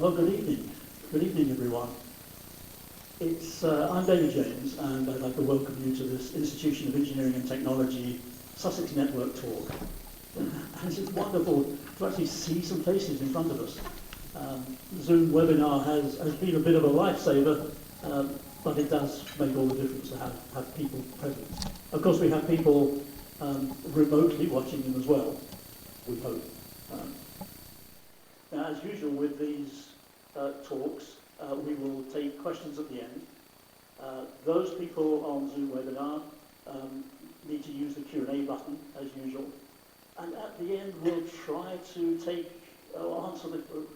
Well, good evening. Good evening, everyone. I'm David James, and I'd like to welcome you to this Institution of Engineering and Technology Sussex Network talk. And it's wonderful to actually see some faces in front of us. Zoom webinar has been a bit of a lifesaver, but it does make all the difference to have people present. Of course, we have people remotely watching them as well, we hope. Now, as usual with these talks, we will take questions at the end. Those people on Zoom webinar need to use the Q&A button, as usual. And at the end, we'll try to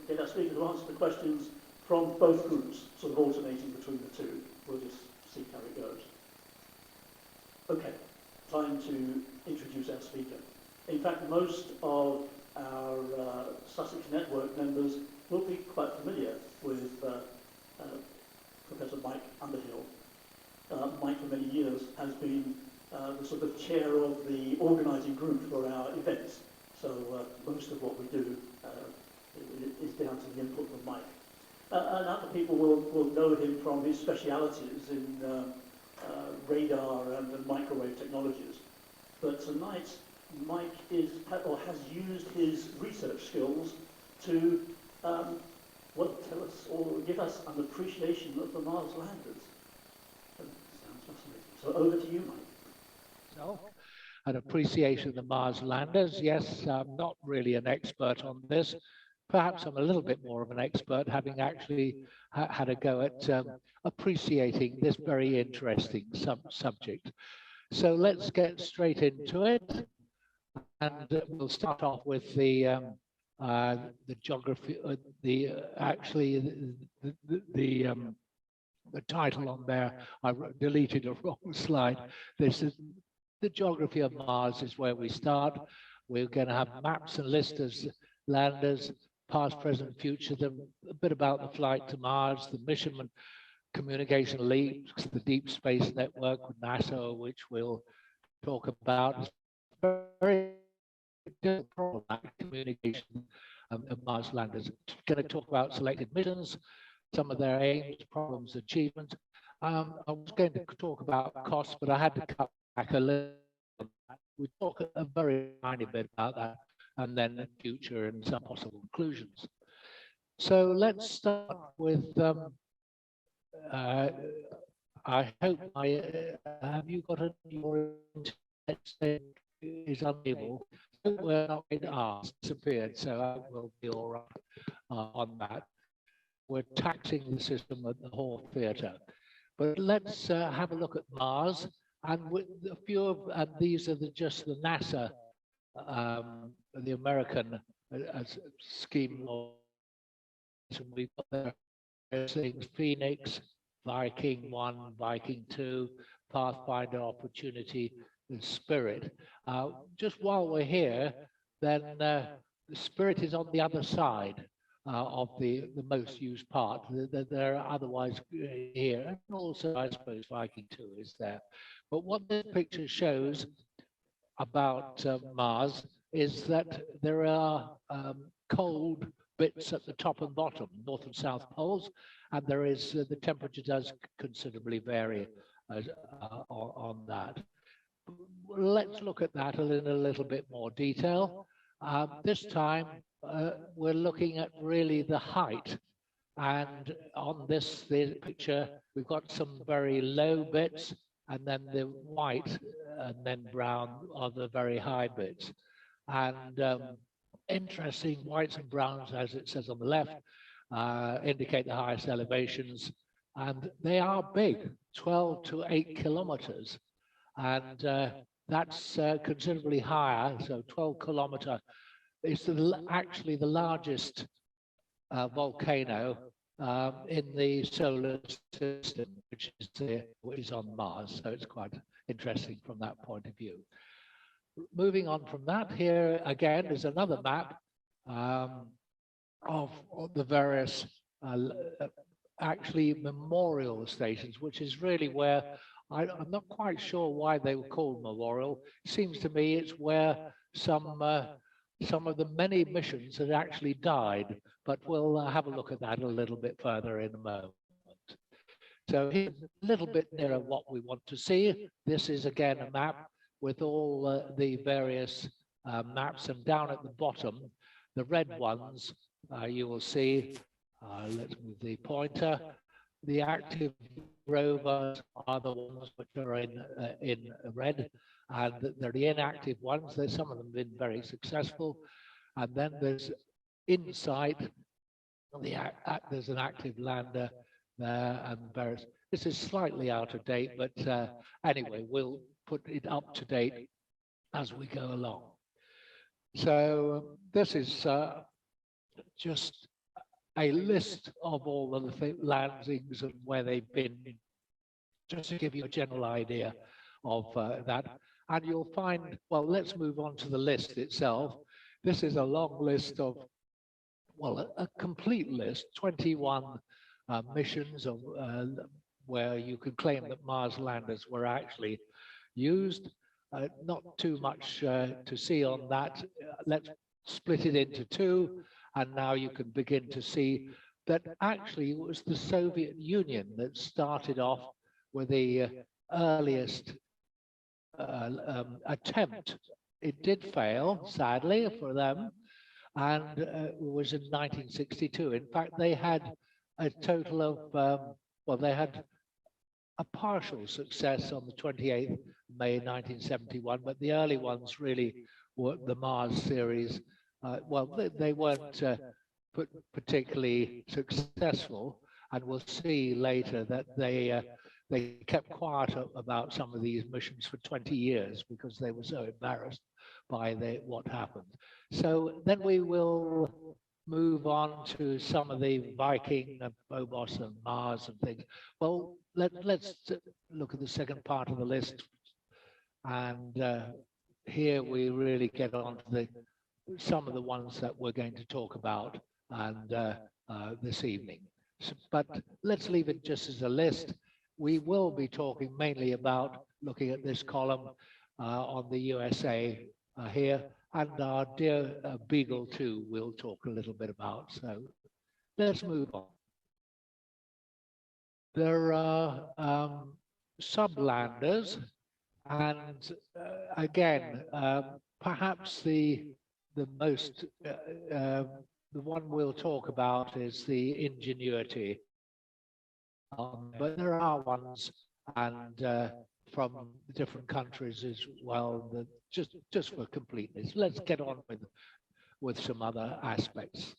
get our speaker to answer the questions from both groups, sort of alternating between the two. We'll just see how it goes. Okay, time to introduce our speaker. In fact, most of our Sussex Network members will be quite familiar with Professor Mike Underhill. Mike, for many years, has been the sort of chair of the organising group for our events. So most of what we do is down to the input of Mike. And other people will know him from his specialities in radar and microwave technologies. But tonight, Mike has used his research skills to tell us or give us an appreciation of the Mars landers. Sounds fascinating. So over to you, Mike. So, an appreciation of the Mars landers. Yes, I'm not really an expert on this. Perhaps I'm a little bit more of an expert, having actually had a go at appreciating this very interesting subject. So let's get straight into it, and we'll start off with the geography. The title on there. I deleted a wrong slide. This is the geography of Mars. Is where we start. We're going to have maps and lists of landers, past, present, future. A bit about the flight to Mars, the mission and communication leaps, the deep space network with NASA, which we'll talk about. It's very different problem, communication of Mars landers. Going to talk about selected missions, some of their aims, problems, achievements. I was going to talk about costs, but I had to cut back a little. We talk a very tiny bit about that, and then the future and some possible conclusions. So let's start with. I hope have you got your internet is unable. We're not in ours disappeared, so I will be all right on that. We're taxing the system at the Hall Theatre. But let's have a look at Mars. And with a few of these are just the NASA, the American scheme. We've got their things: Phoenix, Viking 1, Viking 2, Pathfinder, Opportunity, and Spirit. Just while we're here, then the Spirit is on the other side of the most used part. There are otherwise here, and also I suppose Viking 2 is there. But what this picture shows about Mars is that there are cold bits at the top and bottom, north and south poles, and there is the temperature does considerably vary on that. Let's look at that in a little bit more detail. This time we're looking at really the height, and on this picture we've got some very low bits, and then the white and then brown are the very high bits. And interesting, whites and browns, as it says on the left, indicate the highest elevations, and they are big, 12 to 8 kilometers, and that's considerably higher. So 12-kilometer is actually the largest volcano in the solar system, which is on Mars. So it's quite interesting from that point of view. Moving on from that, here again is another map of the various actually memorial stations, which is really where I'm not quite sure why they were called memorial. It seems to me it's where some some of the many missions had actually died, but we'll have a look at that a little bit further in a moment. So here's a little bit nearer what we want to see. This is again a map with all the various maps, and down at the bottom, the red ones, you will see, let's move the pointer, the active rovers are the ones which are in red, and they're the inactive ones. There's some of them been very successful, and then there's InSight. There's an active lander there, and various. This is slightly out of date, but anyway, we'll put it up to date as we go along. So this is just a list of all of the landings and where they've been, just to give you a general idea of that. And you'll find, well, let's move on to the list itself. This is a long list of, well, a complete list, 21 missions of where you could claim that Mars landers were actually used. Not too much to see on that. Let's split it into two, and now you can begin to see that actually it was the Soviet Union that started off with the earliest attempt. It did fail, sadly, for them, and it was in 1962. In fact, they had a total of, well, they had a partial success on the 28th May 1971, but the early ones really were the Mars series. Well, they weren't particularly successful, and we'll see later that they kept quiet about some of these missions for 20 years because they were so embarrassed by what happened. So then we will move on to some of the Viking and Phobos and Mars and things. Well, let's look at the second part of the list. And here we really get on to some of the ones that we're going to talk about and this evening. But let's leave it just as a list. We will be talking mainly about looking at this column on the USA here, and our dear Beagle 2 we'll talk a little bit about. So let's move on. There are sublanders, and again, perhaps the most the one we'll talk about is the Ingenuity. But there are ones, and from different countries as well. That just for completeness, let's get on with some other aspects.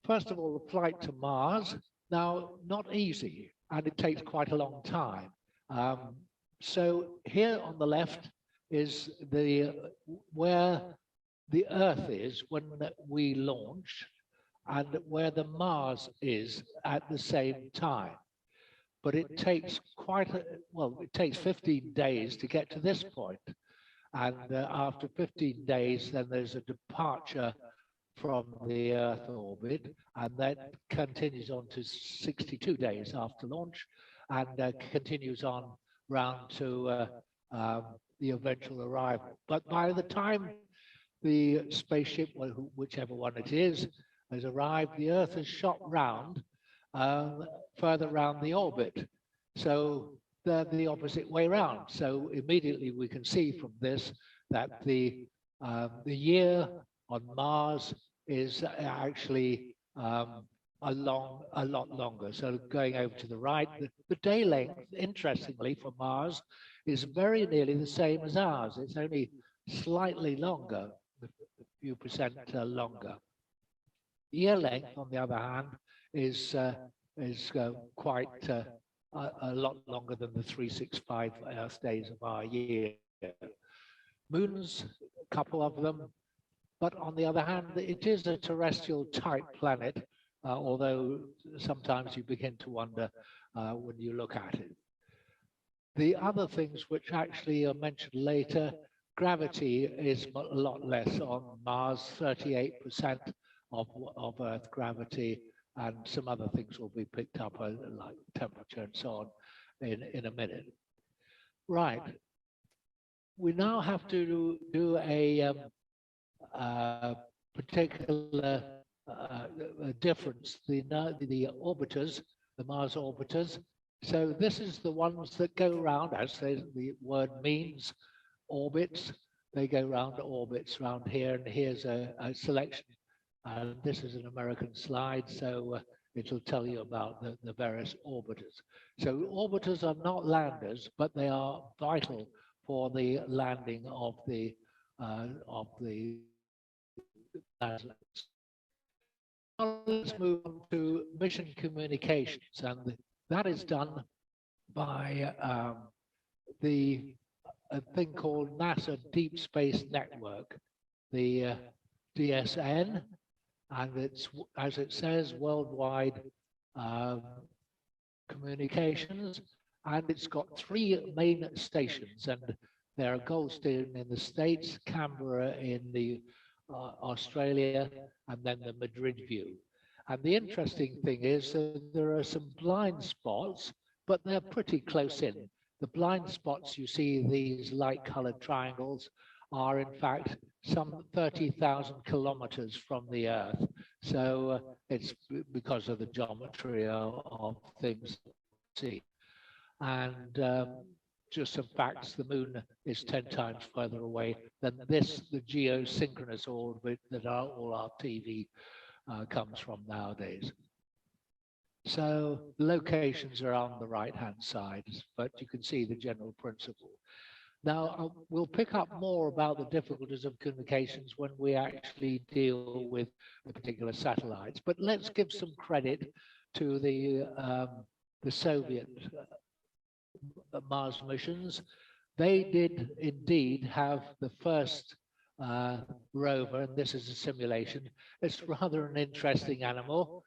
First of all, the flight to Mars. Now, not easy, and it takes quite a long time. So here on the left is where the Earth is when we launch, and where the Mars is at the same time. But it takes it takes 15 days to get to this point. And after 15 days, then there's a departure from the Earth orbit, and that continues on to 62 days after launch, and continues on round to the eventual arrival. But by the time the spaceship, whichever one it is, has arrived, the Earth has shot round further round the orbit. So they're the opposite way round. So immediately we can see from this that the year on Mars is actually a lot longer. So going over to the right, the day length, interestingly, for Mars is very nearly the same as ours. It's only slightly longer, a few percent longer. Year length, on the other hand, is quite a lot longer than the 365 Earth days of our year. Moons, a couple of them, but on the other hand, it is a terrestrial type planet, although sometimes you begin to wonder when you look at it. The other things which actually are mentioned later, gravity is a lot less on Mars, 38% of Earth gravity, and some other things will be picked up like temperature and so on in a minute. Right. We now have to do a particular difference, the orbiters, the Mars orbiters. So this is the ones that go round, as the word means, orbits. They go round orbits around here, and here's a selection. This is an American slide, so it'll tell you about the various orbiters. So orbiters are not landers, but they are vital for the landing of the satellites. Now let's move on to mission communications, and that is done by a thing called NASA Deep Space Network, the DSN, and it's, as it says, worldwide communications, and it's got 3 main stations, and there are Goldstone in the States, Canberra in the Australia, and then the Madrid view. And the interesting thing is that there are some blind spots, but they're pretty close in. The blind spots, you see these light-colored triangles, are in fact some 30,000 kilometers from the Earth. So it's because of the geometry of things we see. And just some facts, the moon is 10 times further away than this, the geosynchronous orbit that all our TV comes from nowadays. So locations are on the right-hand side, but you can see the general principle. Now, we'll pick up more about the difficulties of communications when we actually deal with the particular satellites. But let's give some credit to the Soviet Mars missions. They did indeed have the first rover, and this is a simulation. It's rather an interesting animal.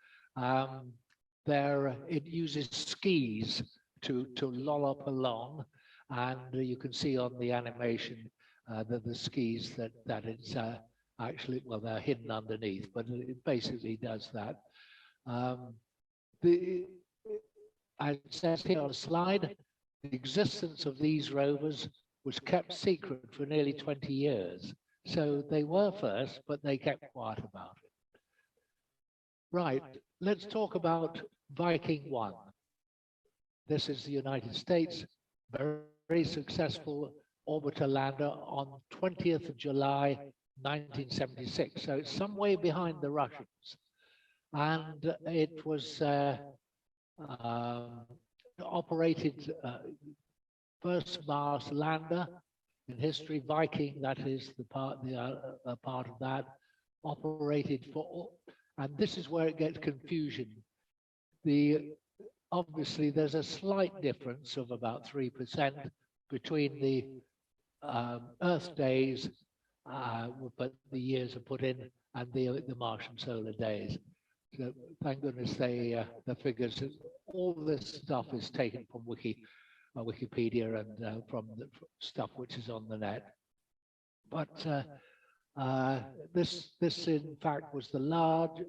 It uses skis to lollop along, and you can see on the animation that the skis that it's actually, well, they're hidden underneath, but it basically does that. As it says here on the slide, the existence of these rovers was kept secret for nearly 20 years. So they were first, but they kept quiet about it. Right, let's talk about Viking 1. This is the United States, very successful orbiter lander on 20th of July, 1976. So it's some way behind the Russians. And it was operated first Mars lander in history. Viking, that is the part of that, operated for, and this is where it gets confusion. Obviously there's a slight difference of about 3% between the Earth days, but the years are put in, and the Martian solar days. So thank goodness the figures, all this stuff is taken from Wikipedia and from the stuff which is on the net. But this in fact was the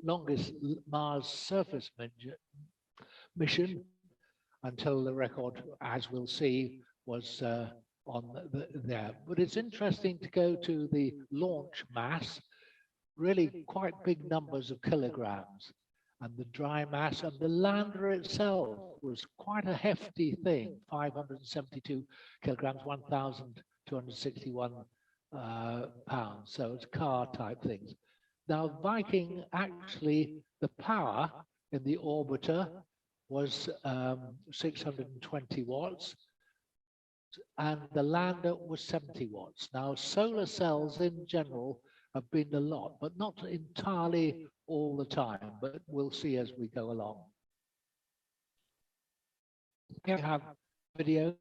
longest Mars surface mission until the record, as we'll see, was on there. But it's interesting to go to the launch mass, really quite big numbers of kilograms, and the dry mass, and the lander itself was quite a hefty thing, 572 kilograms, 1,261 pounds. So it's car type things. Now Viking, actually the power in the orbiter was 620 watts, and the lander was 70 watts. Now solar cells in general have been a lot, but not entirely all the time, but we'll see as we go along. Here we have video.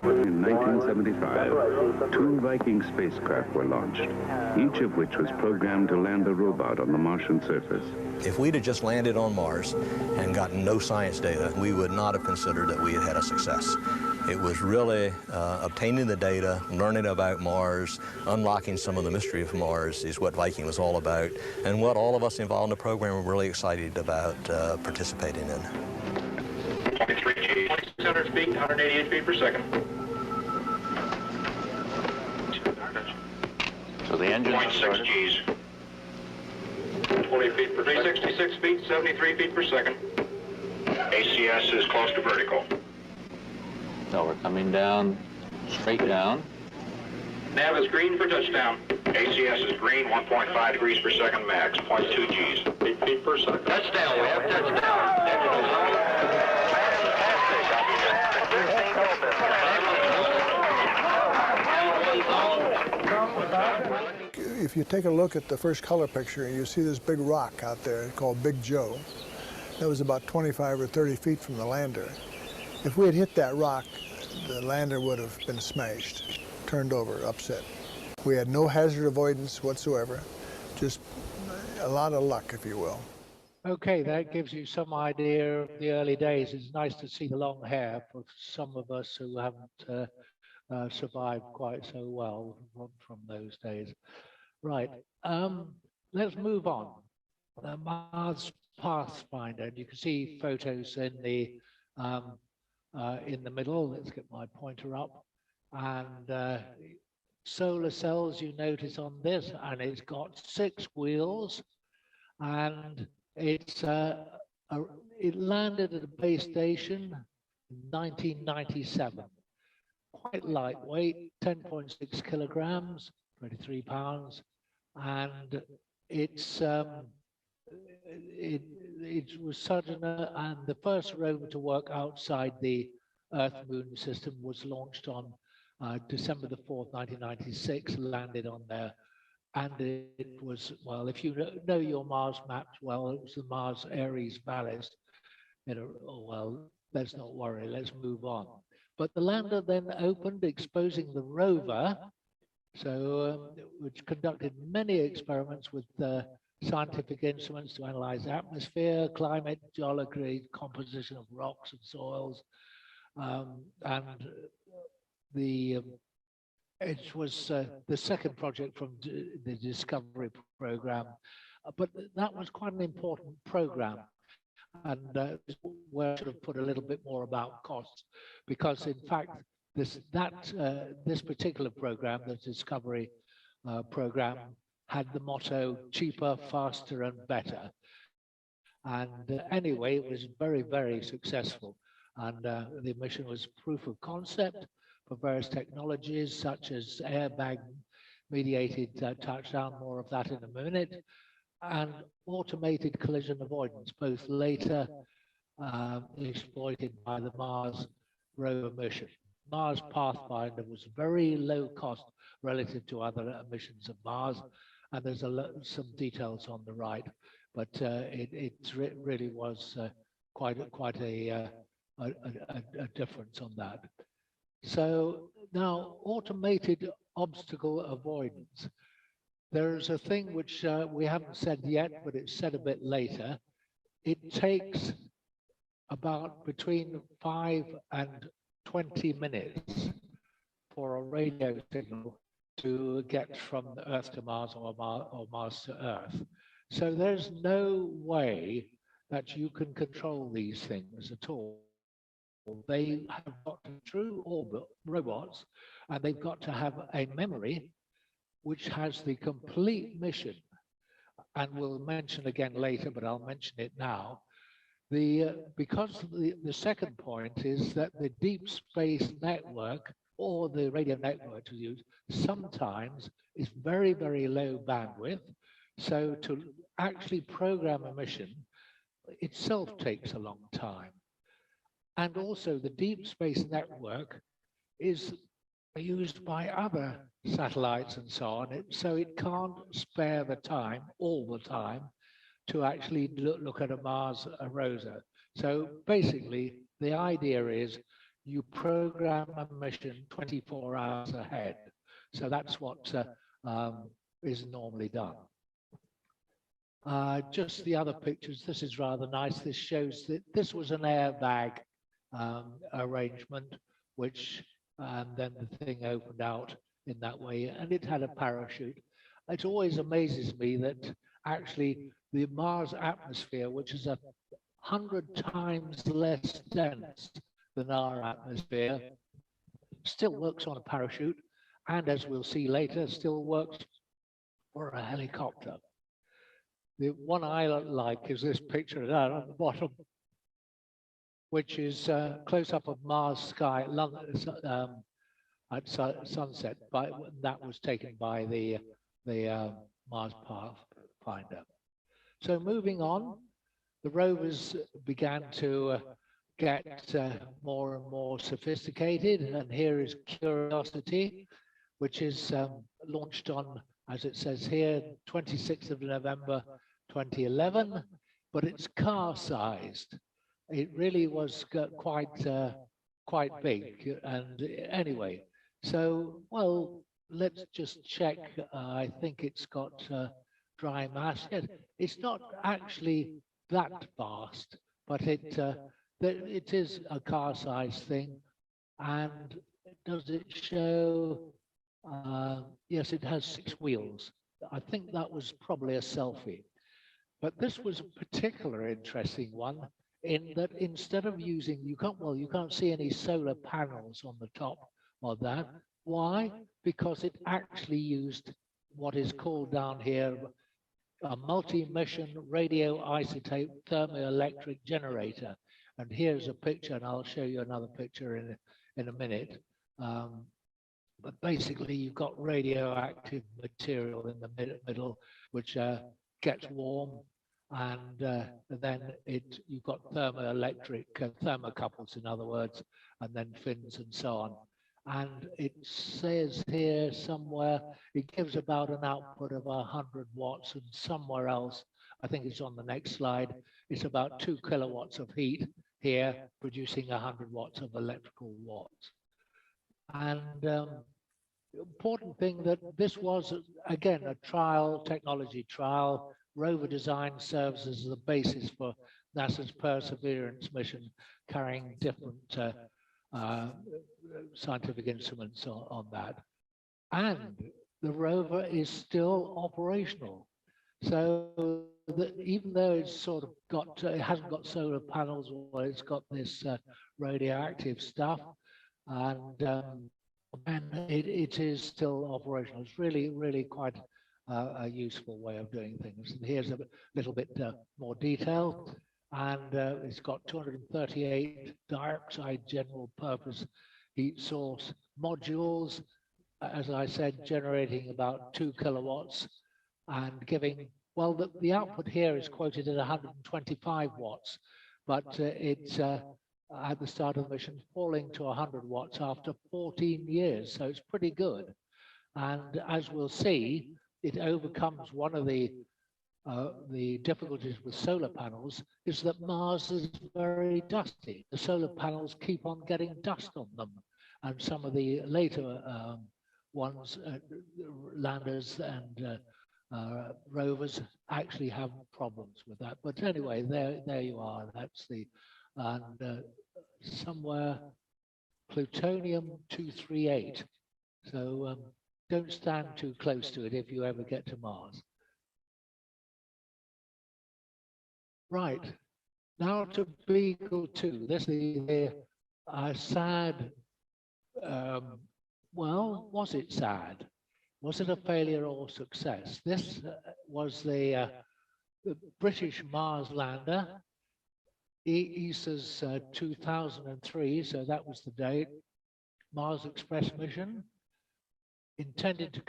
In 1975, 2 Viking spacecraft were launched, each of which was programmed to land a robot on the Martian surface. If we'd have just landed on Mars and gotten no science data, we would not have considered that we had had a success. It was really obtaining the data, learning about Mars, unlocking some of the mystery of Mars is what Viking was all about, and what all of us involved in the program were really excited about participating in. 2600 feet, 188 feet per second. So the engine 0.6 Gs. 20 feet per 366 feet, 73 feet per second. ACS is close to vertical. So we're coming down, straight down. Nav is green for touchdown. ACS is green, 1.5 degrees per second max, 0.2 Gs. 8 feet per second. Touchdown, we have touchdown. If you take a look at the first color picture, you see this big rock out there called Big Joe. That was about 25 or 30 feet from the lander. If we had hit that rock, the lander would have been smashed, turned over, upset. We had no hazard avoidance whatsoever, just a lot of luck, if you will. Okay, that gives you some idea of the early days. It's nice to see the long hair for some of us who haven't survived quite so well from those days. Right, let's move on. Mars Pathfinder, and you can see photos in the middle. Let's get my pointer up. And solar cells you notice on this, and it's got 6 wheels, and it's it landed at a base station in 1997. Quite lightweight, 10.6 kilograms, 23 pounds, and it's it was sudden, and the first rover to work outside the Earth-Moon system was launched on December the 4th, 1996, landed on there. And it was, well, if you know your Mars maps well, it was the Mars Ares Vallis. Oh, well, let's not worry, let's move on. But the lander then opened, exposing the rover, so which conducted many experiments with scientific instruments to analyze atmosphere, climate, geology, composition of rocks and soils, and it was the second project from the Discovery program, but that was quite an important program. And where I should have put a little bit more about costs, because in fact, this particular program, the Discovery program, had the motto cheaper, faster, and better. And anyway, it was very, very successful. And the mission was proof of concept for various technologies such as airbag mediated touchdown, more of that in a minute, and automated collision avoidance, both later exploited by the Mars rover mission. Mars Pathfinder was very low cost relative to other missions of Mars, and there's some details on the right, but it really was quite a difference on that. So now, automated obstacle avoidance. There's a thing which we haven't said yet, but it's said a bit later. It takes about between 5 and 20 minutes for a radio signal to get from Earth to Mars or Mars to Earth. So there's no way that you can control these things at all. They have got to, through orbit robots, and they've got to have a memory which has the complete mission. And we'll mention again later, but I'll mention it now. Because the second point is that the deep space network, or the radio network to use, sometimes is very, very low bandwidth. So to actually program a mission itself takes a long time. And also the deep space network is used by other satellites and so on, so it can't spare the time, all the time, to actually look at a Mars rover. So basically, the idea is you program a mission 24 hours ahead. So that's what is normally done. Just the other pictures, this is rather nice. This shows that this was an airbag arrangement, which then the thing opened out in that way, and it had a parachute. It always amazes me that actually the Mars atmosphere, which is 100 times less dense than our atmosphere, still works on a parachute, and as we'll see later, still works or a helicopter. The one I like is this picture down at the bottom, which is close up of Mars sky at sunset. That was taken by the Mars Pathfinder. So moving on, the rovers began to get more and more sophisticated, and here is Curiosity, which is launched on, as it says here, 26th of November 2011, but it's car-sized. It really was quite big. And anyway, so, well, let's just check. I think it's got dry mass. It's not actually that vast, but it is a car-sized thing. And does it show? Yes, it has 6 wheels. I think that was probably a selfie. But this was a particular interesting one in that instead of using, you can't see any solar panels on the top of that. Why? Because it actually used what is called down here a multi-mission radioisotope thermoelectric generator. And here's a picture, and I'll show you another picture in a minute. But basically, you've got radioactive material in the middle, which gets warm, and then you've got thermoelectric thermocouples, in other words, and then fins and so on. And it says here somewhere, it gives about an output of 100 watts, and somewhere else, I think it's on the next slide, it's about 2 kilowatts of heat here, producing 100 watts of electrical watts. And the important thing that this was, again, a technology trial. Rover design serves as the basis for NASA's Perseverance mission, carrying different scientific instruments on that. And the rover is still operational. So even though it's sort of it hasn't got solar panels, or it's got this radioactive stuff, and it is still operational. It's really quite a useful way of doing things. And here's a little bit more detail. And it's got 238 dioxide general purpose heat source modules, as I said, generating about 2 kilowatts and giving, well, the output here is quoted at 125 watts, but it's at the start of the mission falling to 100 watts after 14 years. So it's pretty good. And as we'll see, it overcomes one of the difficulties with solar panels is that Mars is very dusty. The solar panels keep on getting dust on them. And some of the later ones, landers and rovers, actually have problems with that. But anyway, there you are. That's and somewhere plutonium-238. So don't stand too close to it if you ever get to Mars. Right, now to Beagle 2. This is the sad, well, was it sad? Was it a failure or success? This was the British Mars lander, ESA's 2003, so that was the date, Mars Express mission, intended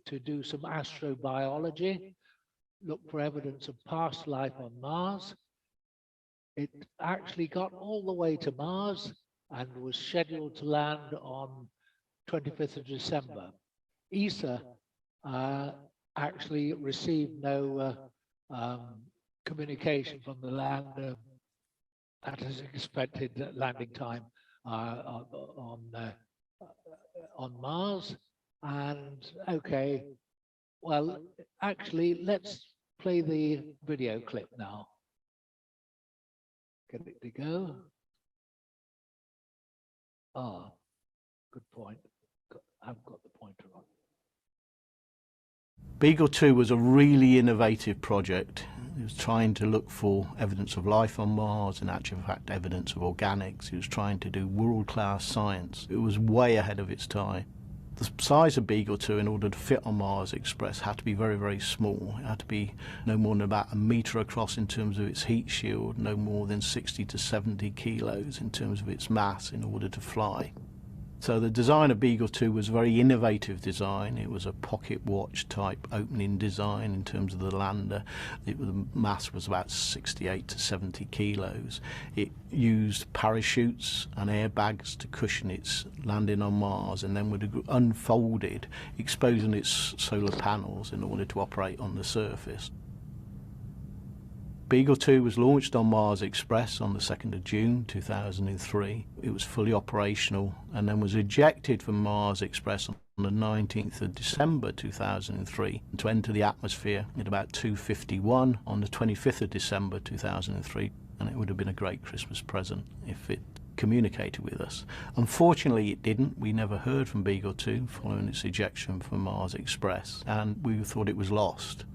to do some astrobiology, look for evidence of past life on Mars. It actually got all the way to Mars and was scheduled to land on 25th of December. ESA actually received no communication from the lander at its expected landing time on Mars. And okay, well, actually, let's play the video clip now. Get it to go. Ah, good point. I've got the pointer on. Beagle 2 was a really innovative project. It was trying to look for evidence of life on Mars, and actual fact evidence of organics. It was trying to do world-class science. It was way ahead of its time. The size of Beagle 2, in order to fit on Mars Express, had to be very, very small. It had to be no more than about 1 metre across in terms of its heat shield, no more than 60 to 70 kilos in terms of its mass in order to fly. So the design of Beagle 2 was a very innovative design. It was a pocket watch type opening design in terms of the lander. The mass was about 68 to 70 kilos. It used parachutes and airbags to cushion its landing on Mars, and then would have unfolded, exposing its solar panels in order to operate on the surface. Beagle 2 was launched on Mars Express on the 2nd of June 2003. It was fully operational and then was ejected from Mars Express on the 19th of December 2003 to enter the atmosphere at about 2:51 on the 25th of December 2003. And it would have been a great Christmas present if it communicated with us. Unfortunately, it didn't. We never heard from Beagle 2 following its ejection from Mars Express, and we thought it was lost.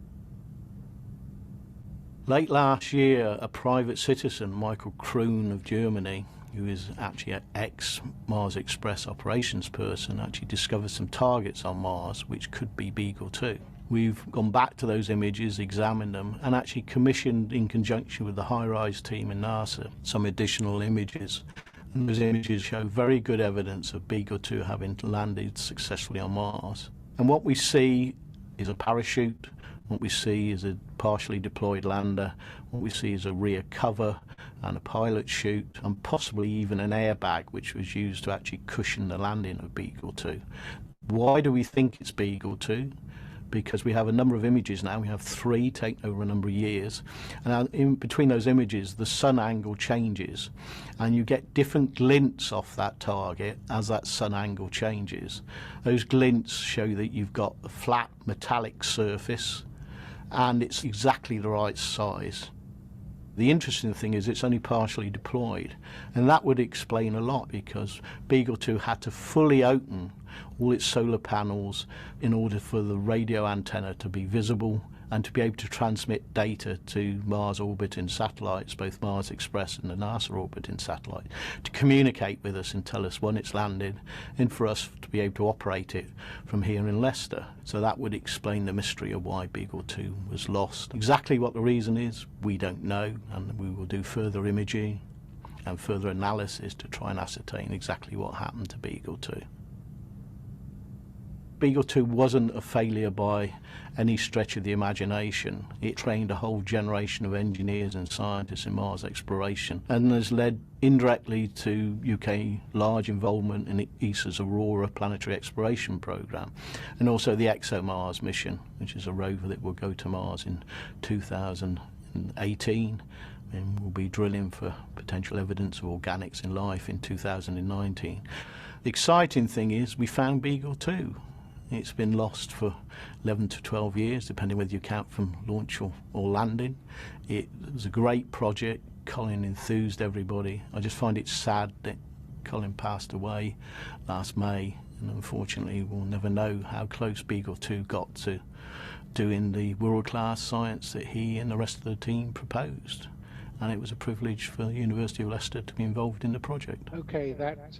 Late last year, a private citizen, Michael Kroon of Germany, who is actually an ex-Mars Express operations person, actually discovered some targets on Mars which could be Beagle 2. We've gone back to those images, examined them, and actually commissioned, in conjunction with the HiRISE team in NASA, some additional images. And those images show very good evidence of Beagle 2 having landed successfully on Mars. And what we see is a parachute. What we see is a partially deployed lander. What we see is a rear cover and a pilot chute, and possibly even an airbag which was used to actually cushion the landing of Beagle 2. Why do we think it's Beagle 2? Because we have a number of images now. We have 3 taken over a number of years, and in between those images the sun angle changes, and you get different glints off that target as that sun angle changes. Those glints show that you've got a flat metallic surface and it's exactly the right size. The interesting thing is it's only partially deployed, and that would explain a lot, because Beagle 2 had to fully open all its solar panels in order for the radio antenna to be visible and to be able to transmit data to Mars orbiting satellites, both Mars Express and the NASA orbiting satellite, to communicate with us and tell us when it's landed, and for us to be able to operate it from here in Leicester. So that would explain the mystery of why Beagle 2 was lost. Exactly what the reason is, we don't know, and we will do further imaging and further analysis to try and ascertain exactly what happened to Beagle 2. Beagle 2 wasn't a failure by any stretch of the imagination. It trained a whole generation of engineers and scientists in Mars exploration, and has led indirectly to UK large involvement in ESA's Aurora planetary exploration programme, and also the ExoMars mission, which is a rover that will go to Mars in 2018, and will be drilling for potential evidence of organics in life in 2019. The exciting thing is we found Beagle 2. It's been lost for 11 to 12 years, depending whether you count from launch or landing. It was a great project. Colin enthused everybody. I just find it sad that Colin passed away last May, and unfortunately we'll never know how close Beagle 2 got to doing the world-class science that he and the rest of the team proposed. And it was a privilege for the University of Leicester to be involved in the project. Okay, that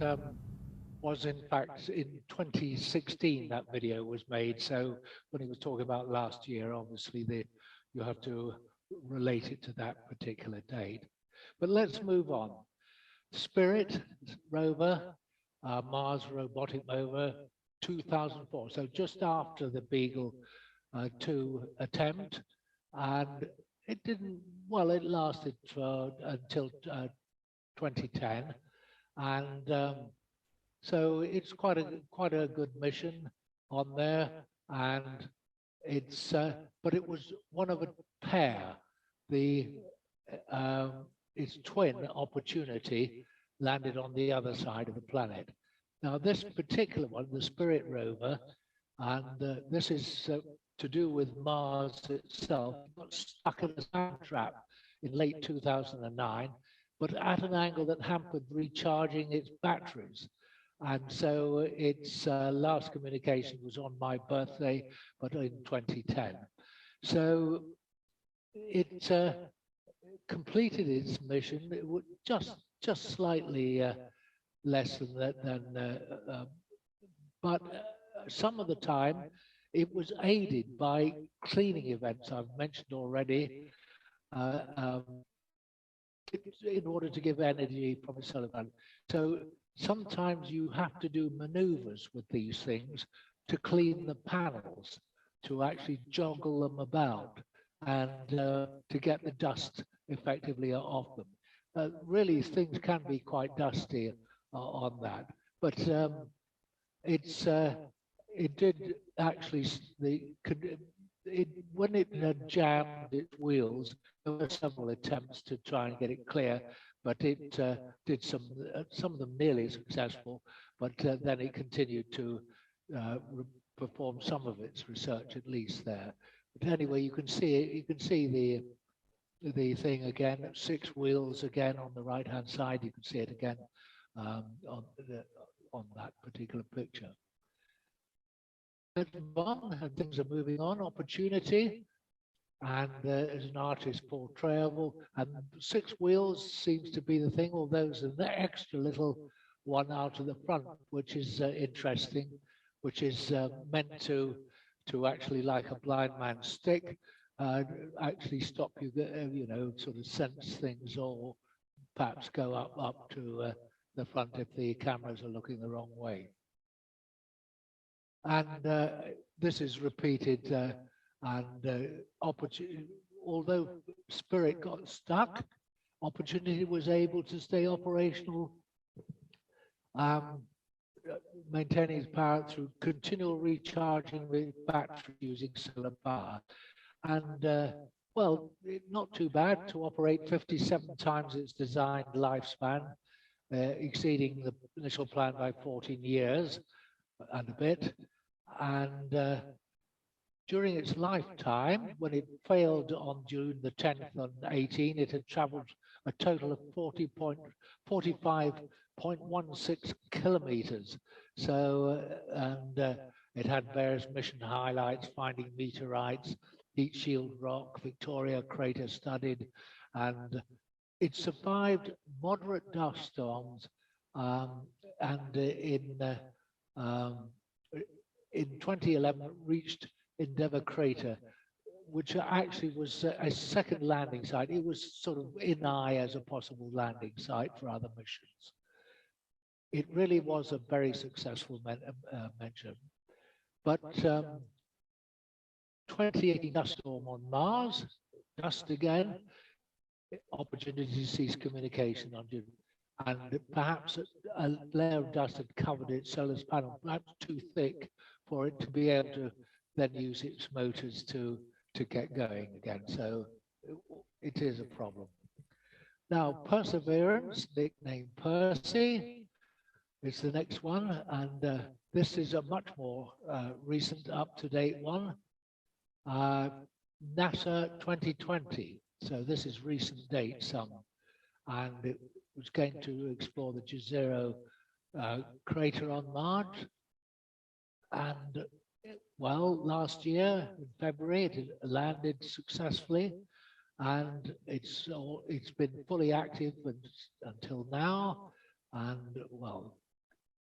was in fact in 2016 that video was made. So when he was talking about last year, obviously you have to relate it to that particular date. But let's move on. Spirit rover, Mars robotic rover, 2004. So just after the Beagle 2 attempt, and it didn't, well, it lasted until 2010, and so it's quite a good mission on there, and it's but it was one of a pair. Its twin Opportunity landed on the other side of the planet. Now this particular one, the Spirit rover, and this is to do with Mars itself, got stuck in a sand trap in late 2009, but at an angle that hampered recharging its batteries. And so its last communication was on my birthday, but in 2010. So it completed its mission. It would just slightly less than that, but some of the time, it was aided by cleaning events I've mentioned already, in order to give energy from the solar panel. So sometimes you have to do maneuvers with these things to clean the panels, to actually joggle them about, and to get the dust effectively off them. Really, things can be quite dusty on that, but it did actually, when it had jammed its wheels, there were several attempts to try and get it clear, but it did some of them nearly successful, but then it continued to perform some of its research, at least there. But anyway, you can see it. You can see the thing again, 6 wheels again on the right hand side. You can see it again on that particular picture. Let's move on, and things are moving on. Opportunity, and as an artist portrayal, and 6 wheels seems to be the thing. Although there's an extra little one out of the front, which is interesting, which is meant to actually, like a blind man's stick, actually stop you, you know, sort of sense things, or perhaps go up to the front if the cameras are looking the wrong way. And this is repeated, and opportunity. Although Spirit got stuck, Opportunity was able to stay operational, maintaining its power through continual recharging with battery using solar power. And well, not too bad to operate 57 times its designed lifespan, exceeding the initial plan by 14 years and a bit. And during its lifetime, when it failed on June the 10th and 18, it had traveled a total of 45.16 kilometers. So, and it had various mission highlights, finding meteorites, heat shield rock, Victoria crater studied, and it survived moderate dust storms, and in 2011 it reached Endeavour crater, which actually was a second landing site. It was sort of in eye as a possible landing site for other missions. It really was a very successful venture. But 2018 dust storm on Mars, dust again, Opportunity to cease communication on June, and perhaps a layer of dust had covered its solar panel, perhaps too thick for it to be able to then use its motors to get going again. So it is a problem. Now, Perseverance, nicknamed Percy, is the next one, and this is a much more recent, up-to-date one. NASA 2020. So this is recent date, some, and it was going to explore the Jezero crater on Mars. And well, last year in February, it landed successfully, and it's been fully active until now, and well,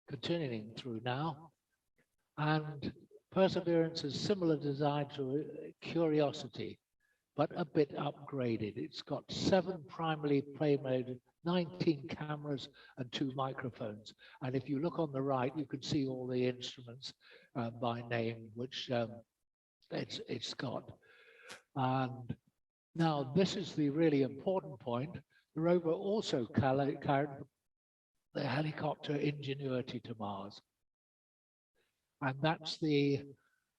continuing through now. And Perseverance is similar design to Curiosity, but a bit upgraded. It's got 7 primarily frame-loaded, 19 cameras and 2 microphones. And if you look on the right, you can see all the instruments by name, which it's got. And now this is the really important point. The rover also carried the helicopter Ingenuity to Mars. And that's the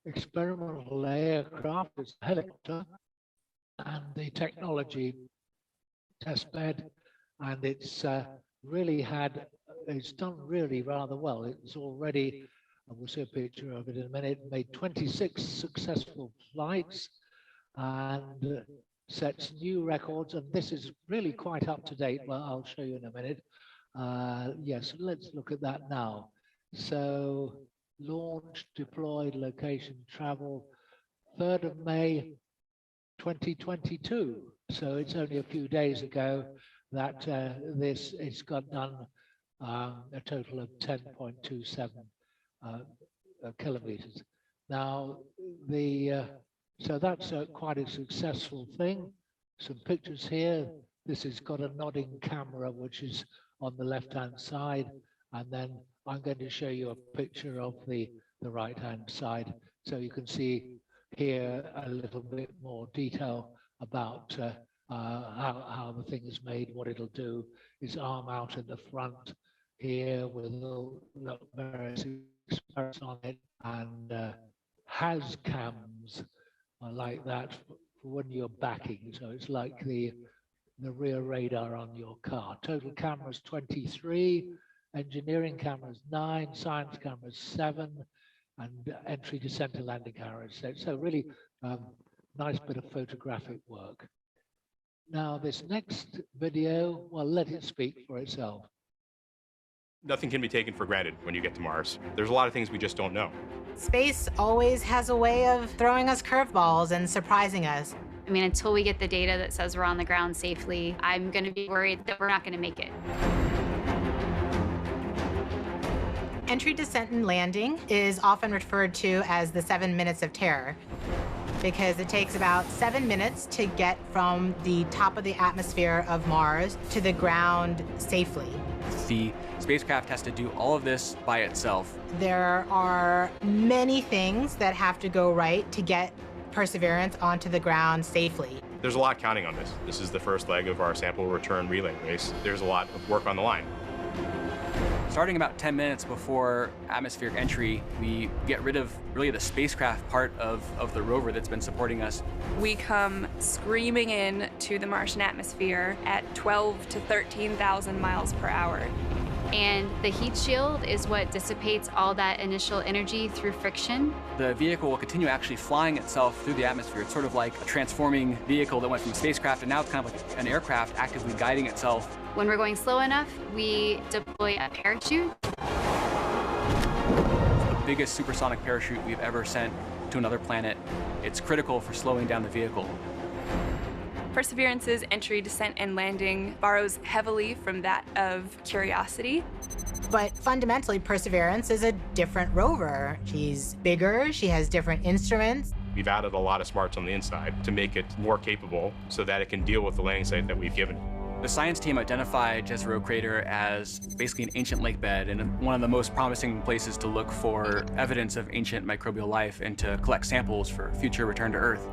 experimental aircraft, it's a helicopter, and the technology test bed, and it's done really rather well. It's already, and we'll see a picture of it in a minute, made 26 successful flights and sets new records, and this is really quite up to date. Well, I'll show you in a minute. Yes, let's look at that now. So, launch, deployed, location, travel, 3rd of May 2022. So it's only a few days ago that it's got done a total of 10.27 kilometers. Now, so that's quite a successful thing. Some pictures here. This has got a nodding camera, which is on the left-hand side. And then I'm going to show you a picture of the right-hand side. So you can see here a little bit more detail about how the thing is made, what it'll do. Its arm out in the front here with various experiments on it, and has cams like that for when you're backing. So it's like the rear radar on your car. Total cameras 23, engineering cameras 9, science cameras 7, and entry, descent, and landing cameras. So really nice bit of photographic work. Now this next video, well, let it speak for itself. Nothing can be taken for granted when you get to Mars. There's a lot of things we just don't know. Space always has a way of throwing us curveballs and surprising us. I mean, until we get the data that says we're on the ground safely, I'm going to be worried that we're not going to make it. Entry, descent, and landing is often referred to as the 7 minutes of terror, because it takes about 7 minutes to get from the top of the atmosphere of Mars to the ground safely. The spacecraft has to do all of this by itself. There are many things that have to go right to get Perseverance onto the ground safely. There's a lot counting on this. This is the first leg of our sample return relay race. There's a lot of work on the line. Starting about 10 minutes before atmospheric entry, we get rid of really the spacecraft part of the rover that's been supporting us. We come screaming in to the Martian atmosphere at 12 to 13,000 miles per hour. And the heat shield is what dissipates all that initial energy through friction. The vehicle will continue actually flying itself through the atmosphere. It's sort of like a transforming vehicle that went from a spacecraft, and now it's kind of like an aircraft actively guiding itself. When we're going slow enough, we deploy a parachute. The biggest supersonic parachute we've ever sent to another planet. It's critical for slowing down the vehicle. Perseverance's entry, descent, and landing borrows heavily from that of Curiosity. But fundamentally, Perseverance is a different rover. She's bigger, she has different instruments. We've added a lot of smarts on the inside to make it more capable so that it can deal with the landing site that we've given it. The science team identified Jezero Crater as basically an ancient lake bed and one of the most promising places to look for evidence of ancient microbial life and to collect samples for future return to Earth.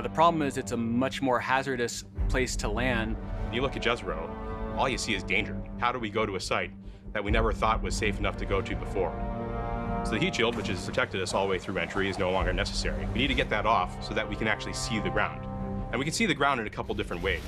The problem is it's a much more hazardous place to land. You look at Jezero, all you see is danger. How do we go to a site that we never thought was safe enough to go to before? So the heat shield, which has protected us all the way through entry, is no longer necessary. We need to get that off so that we can actually see the ground. And we can see the ground in a couple different ways.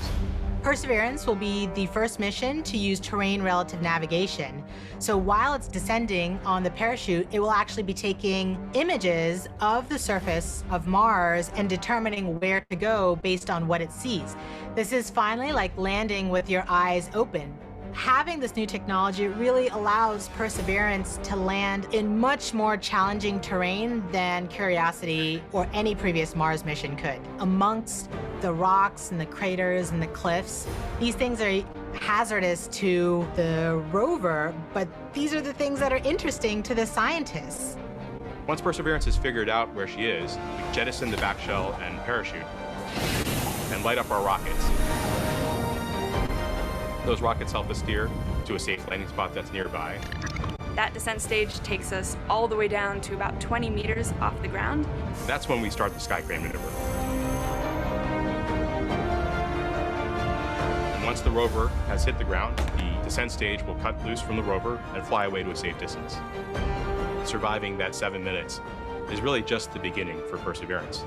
Perseverance will be the first mission to use terrain relative navigation. So while it's descending on the parachute, it will actually be taking images of the surface of Mars and determining where to go based on what it sees. This is finally like landing with your eyes open. Having this new technology really allows Perseverance to land in much more challenging terrain than Curiosity or any previous Mars mission could. Amongst the rocks and the craters and the cliffs, these things are hazardous to the rover, but these are the things that are interesting to the scientists. Once Perseverance has figured out where she is, we jettison the back shell and parachute and light up our rockets. Those rockets help us steer to a safe landing spot that's nearby. That descent stage takes us all the way down to about 20 meters off the ground. That's when we start the sky crane maneuver. And once the rover has hit the ground, the descent stage will cut loose from the rover and fly away to a safe distance. Surviving that 7 minutes is really just the beginning for Perseverance.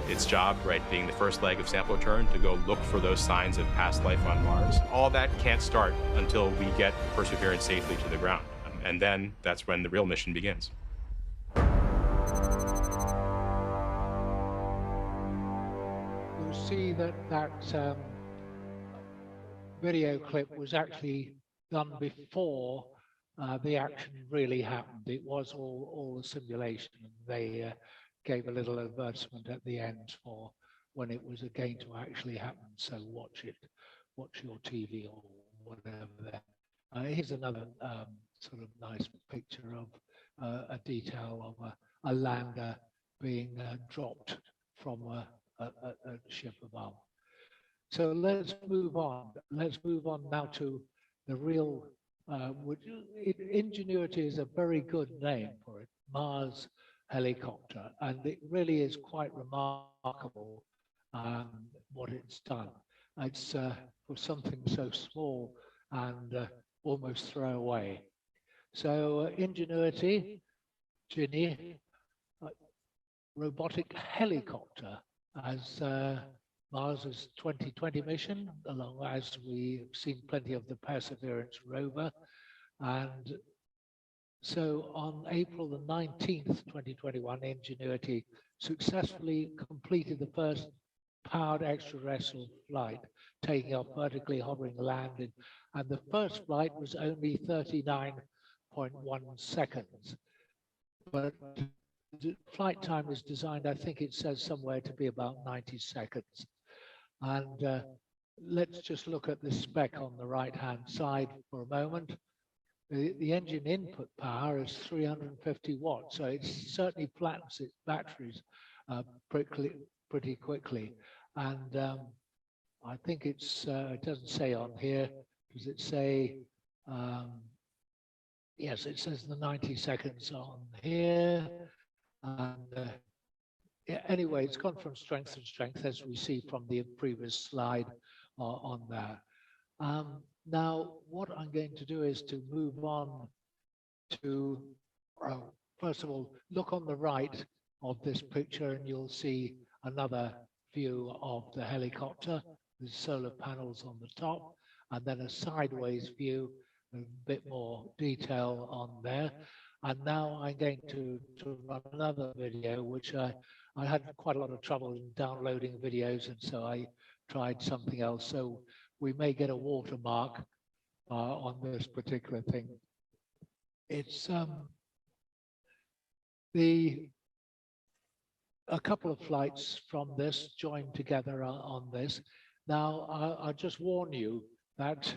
Its job, right, being the first leg of sample return, to go look for those signs of past life on Mars. All that can't start until we get Perseverance safely to the ground. And then that's when the real mission begins. You'll see that video clip was actually done before the action really happened. It was all a simulation. They gave a little advertisement at the end for when it was going to actually happen. So watch your TV or whatever. Here's another sort of nice picture of a detail of a lander being dropped from a ship of arm. So let's move on. Let's move on now to the real. Ingenuity is a very good name for it, Mars helicopter, and it really is quite remarkable what it's done. It's for something so small and almost throwaway. So Ingenuity, Ginny, robotic helicopter as Mars's 2020 mission, along as we've seen plenty of the Perseverance rover. And so on April the 19th, 2021, Ingenuity successfully completed the first powered extraterrestrial flight, taking off vertically, hovering, landing, and the first flight was only 39.1 seconds. But the flight time is designed, I think it says somewhere, to be about 90 seconds. And let's just look at the spec on the right-hand side for a moment. The engine input power is 350 watts, so it certainly flattens its batteries pretty quickly. And I think it's, it doesn't say on here, does it say, yes, it says the 90 seconds on here. And yeah, anyway, it's gone from strength to strength, as we see from the previous slide on there. Now, what I'm going to do is to move on to, first of all, look on the right of this picture and you'll see another view of the helicopter, the solar panels on the top, and then a sideways view, a bit more detail on there. And now I'm going to run another video, which I had quite a lot of trouble in downloading videos, and so I tried something else. So we may get a watermark on this particular thing. It's a couple of flights from this joined together on this. Now, I'll just warn you that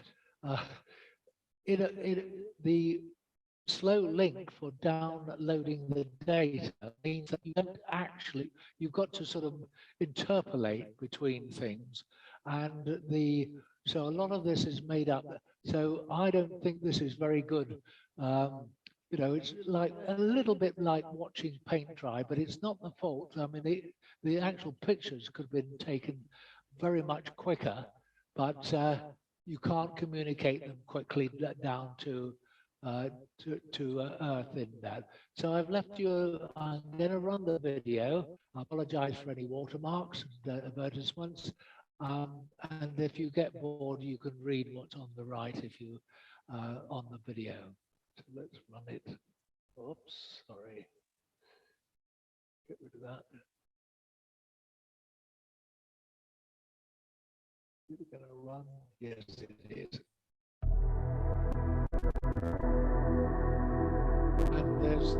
the slow link for downloading the data means that you don't actually, you've got to sort of interpolate between things. And so a lot of this is made up. So I don't think this is very good. You know, it's like a little bit like watching paint dry, but it's not the fault. I mean, the actual pictures could have been taken very much quicker, but you can't communicate them quickly down to Earth in that. So I've left you, I'm going to run the video. I apologize for any watermarks and advertisements. And if you get bored, you can read what's on the right if you on the video. So let's run it. Oops, sorry. Get rid of that. Is it going to run? Yes, it is. And there's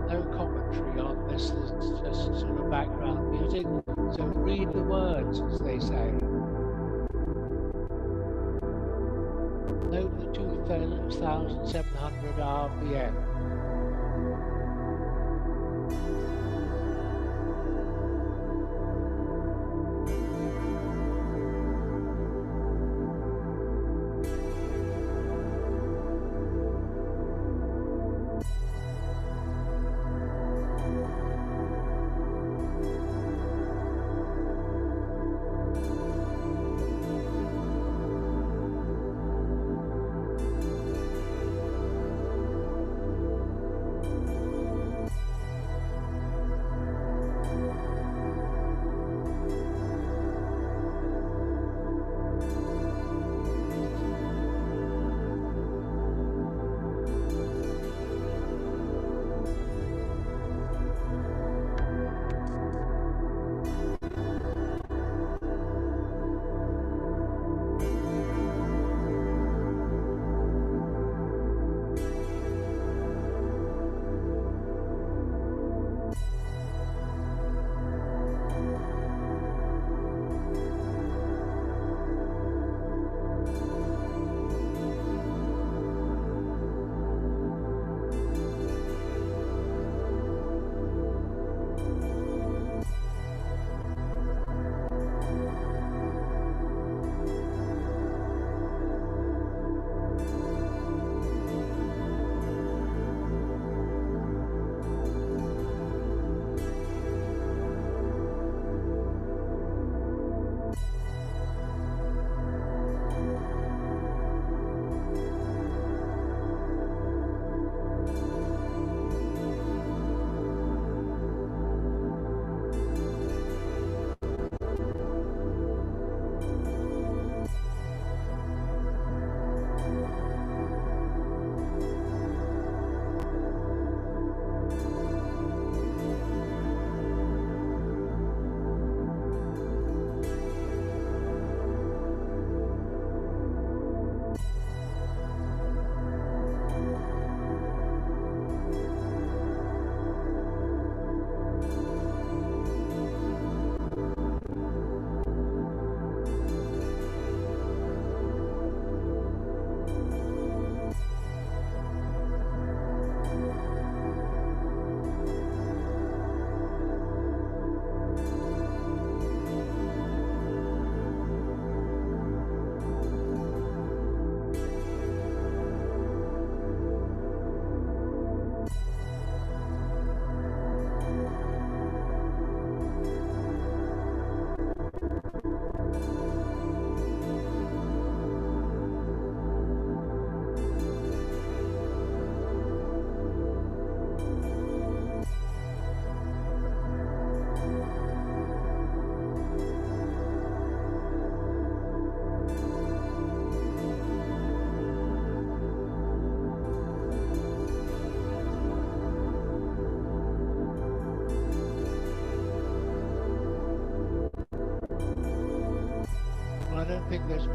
no commentary on this. There's just sort of background music. So read the words, as they say. Note the 2,700 RPM.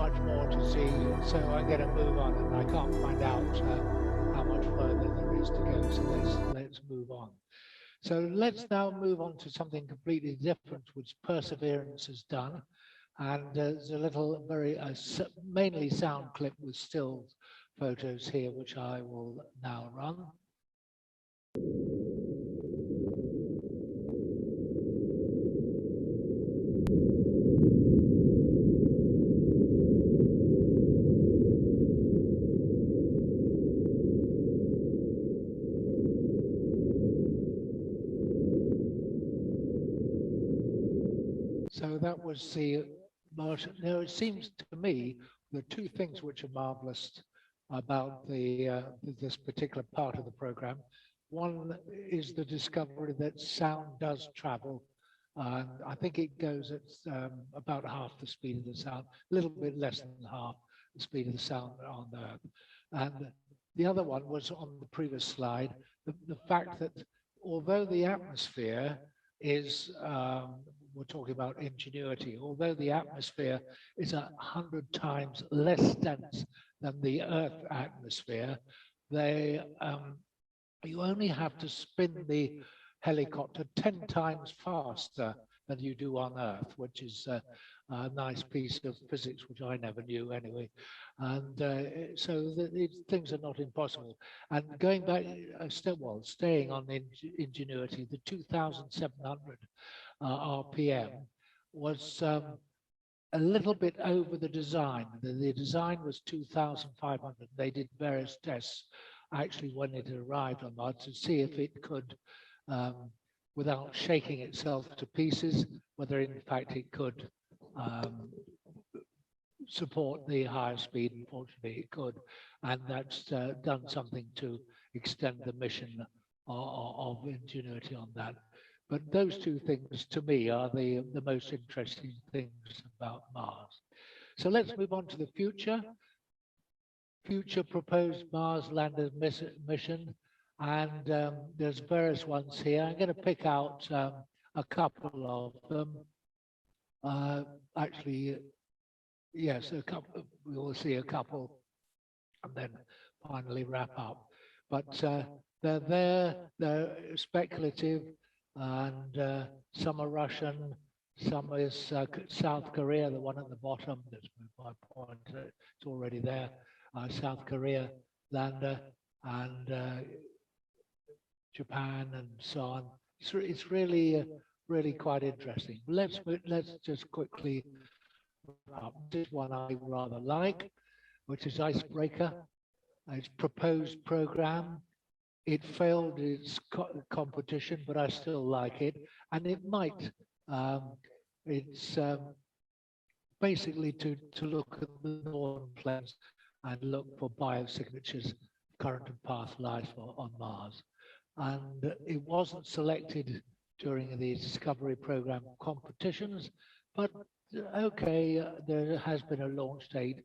much more to see, so I'm going to move on, and I can't find out how much further there is to go. So let's move on. So let's now move on to something completely different, which Perseverance has done. And there's a little, mainly sound clip with still photos here, which I will now run. So that was the Martian. Now, it seems to me the two things which are marvelous about this particular part of the program. One is the discovery that sound does travel. I think it goes at about half the speed of the sound, a little bit less than half the speed of the sound on Earth. And the other one was on the previous slide, the fact that although the atmosphere is, we're talking about ingenuity, although the atmosphere is 100 times less dense than the Earth atmosphere, you only have to spin the helicopter 10 times faster than you do on Earth, which is a nice piece of physics, which I never knew anyway. And so things are not impossible. And going back, staying on ingenuity, the 2,700 RPM was a little bit over the design. The design was 2,500. They did various tests actually when it arrived on Mars to see if it could, without shaking itself to pieces, whether in fact it could support the higher speed. Unfortunately, it could, and that's done something to extend the mission of Ingenuity on that. But those two things, to me, are the most interesting things about Mars. So let's move on to the future. Future proposed Mars lander mission, and there's various ones here. I'm going to pick out a couple of them. Actually, yes, a couple. We will see a couple, and then finally wrap up. But they're there. They're speculative, and some are Russian. Some is South Korea. The one at the bottom. That's my point. It's already there. South Korea lander, and Japan, and so on. It's really really quite interesting. Let's just quickly wrap up. This one I rather like, which is Icebreaker. It's proposed program. It failed its competition, but I still like it, and it might. It's basically to look at the northern plains and look for biosignatures, current and path life on Mars. And it wasn't selected during the Discovery Program competitions, but okay, there has been a launch date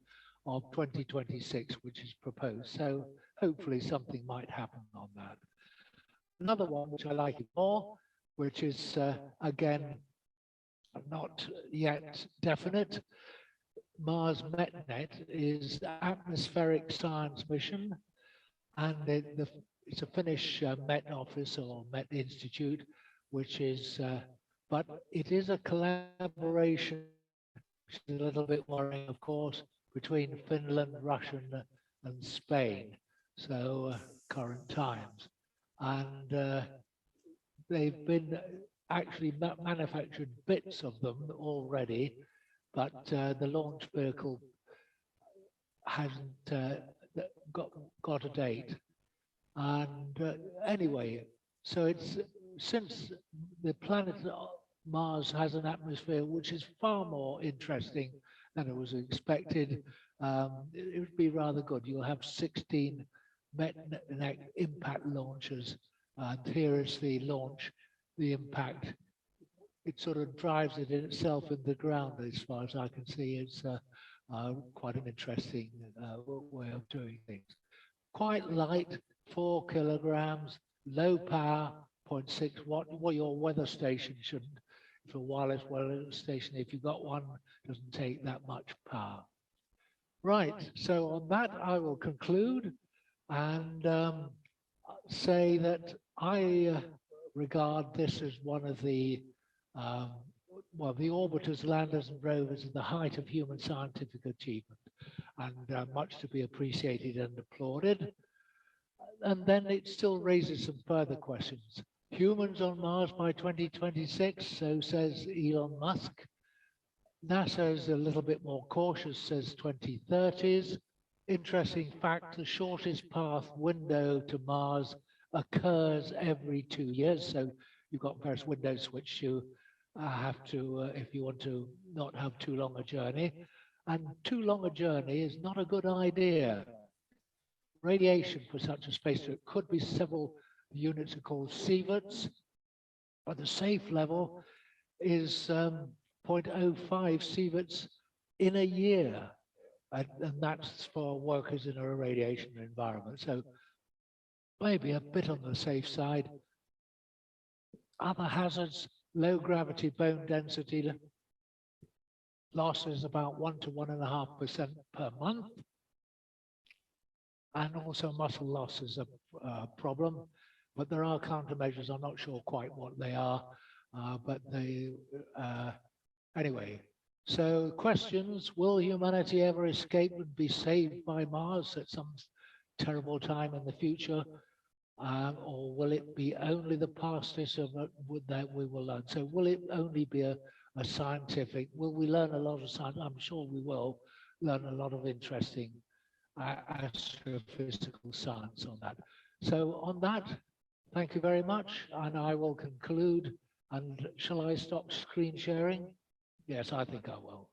of 2026, which is proposed. So hopefully something might happen on that. Another one, which I like more, which is, again, not yet definite, Mars METNET is atmospheric science mission, and it's a Finnish Met office or Met Institute, which is, but it is a collaboration, which is a little bit worrying, of course, between Finland, Russia, and Spain. So current times, and they've been actually manufactured bits of them already, but the launch vehicle hasn't got a date. And anyway, so it's, since the planet Mars has an atmosphere which is far more interesting than it was expected, it would be rather good. You'll have 16 METNET impact launchers, and here is the launch, the impact. It sort of drives it in itself in the ground, as far as I can see. It's quite an interesting way of doing things. Quite light, 4 kilograms, low power, 0.6 watt. Well, your weather station shouldn't. For a wireless weather station, if you've got one, doesn't take that much power. Right, so on that I will conclude and say that I regard this as one of the, well, the orbiters, landers and rovers at the height of human scientific achievement, and much to be appreciated and applauded. And then it still raises some further questions. Humans on Mars by 2026, so says Elon Musk. NASA is a little bit more cautious, says 2030s. Interesting fact, the shortest path window to Mars occurs every 2 years. So you've got various windows which you have to, if you want to not have too long a journey. And too long a journey is not a good idea. Radiation for such a space trip could be several units are called sieverts, but the safe level is 0.05 sieverts in a year, and that's for workers in a radiation environment. So maybe a bit on the safe side. Other hazards, low gravity bone density loss is about 1 to 1.5% per month. And also muscle loss is a problem, but there are countermeasures. I'm not sure quite what they are, but they, anyway. So questions, will humanity ever escape and be saved by Mars at some terrible time in the future? Or will it be only the pastors of that we will learn? So will it only be a scientific, will we learn a lot of science? I'm sure we will learn a lot of interesting astrophysical science on that. So on that, thank you very much, and I will conclude. And shall I stop screen sharing? Yes, I think I will.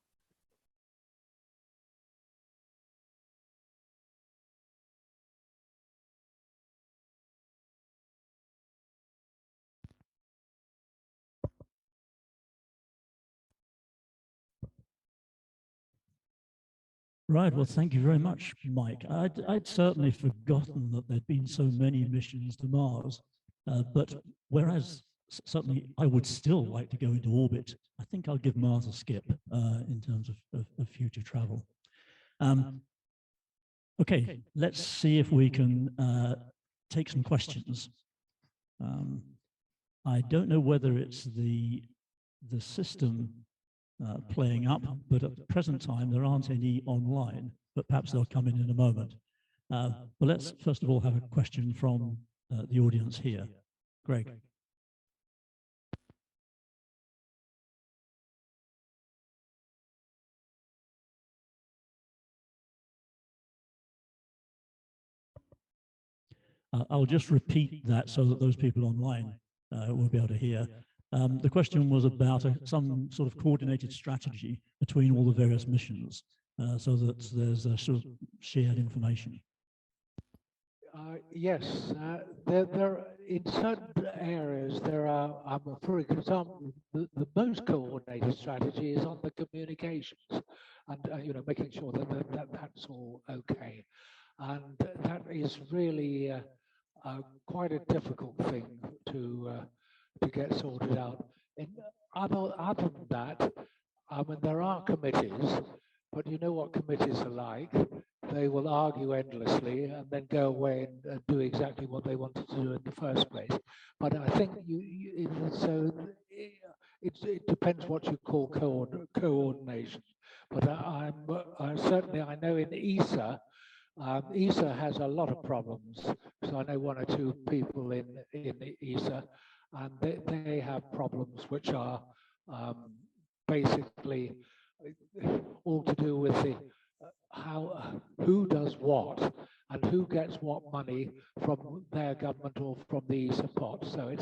Right, well, thank you very much, Mike. I'd certainly forgotten that there'd been so many missions to Mars, but whereas certainly I would still like to go into orbit, I think I'll give Mars a skip in terms of future travel. Okay, let's see if we can take some questions. I don't know whether it's the system playing up, but at the present time there aren't any online, but perhaps they'll come in a moment. Well, let's first of all have a question from the audience here. Greg. I'll just repeat that so that those people online will be able to hear. The question was about some sort of coordinated strategy between all the various missions so that there's a sort of shared information. Yes, there in certain areas there are, for example, the most coordinated strategy is on the communications, and you know, making sure that that's all okay, and that is really quite a difficult thing to get sorted out. And other than that, I mean, there are committees, but you know what committees are like. They will argue endlessly and then go away and do exactly what they wanted to do in the first place. But I think it depends what you call coordination. But certainly I know in ESA, ESA has a lot of problems. So I know one or two people in ESA, and they have problems which are basically all to do with the who does what and who gets what money from their government or from the ESA pot. So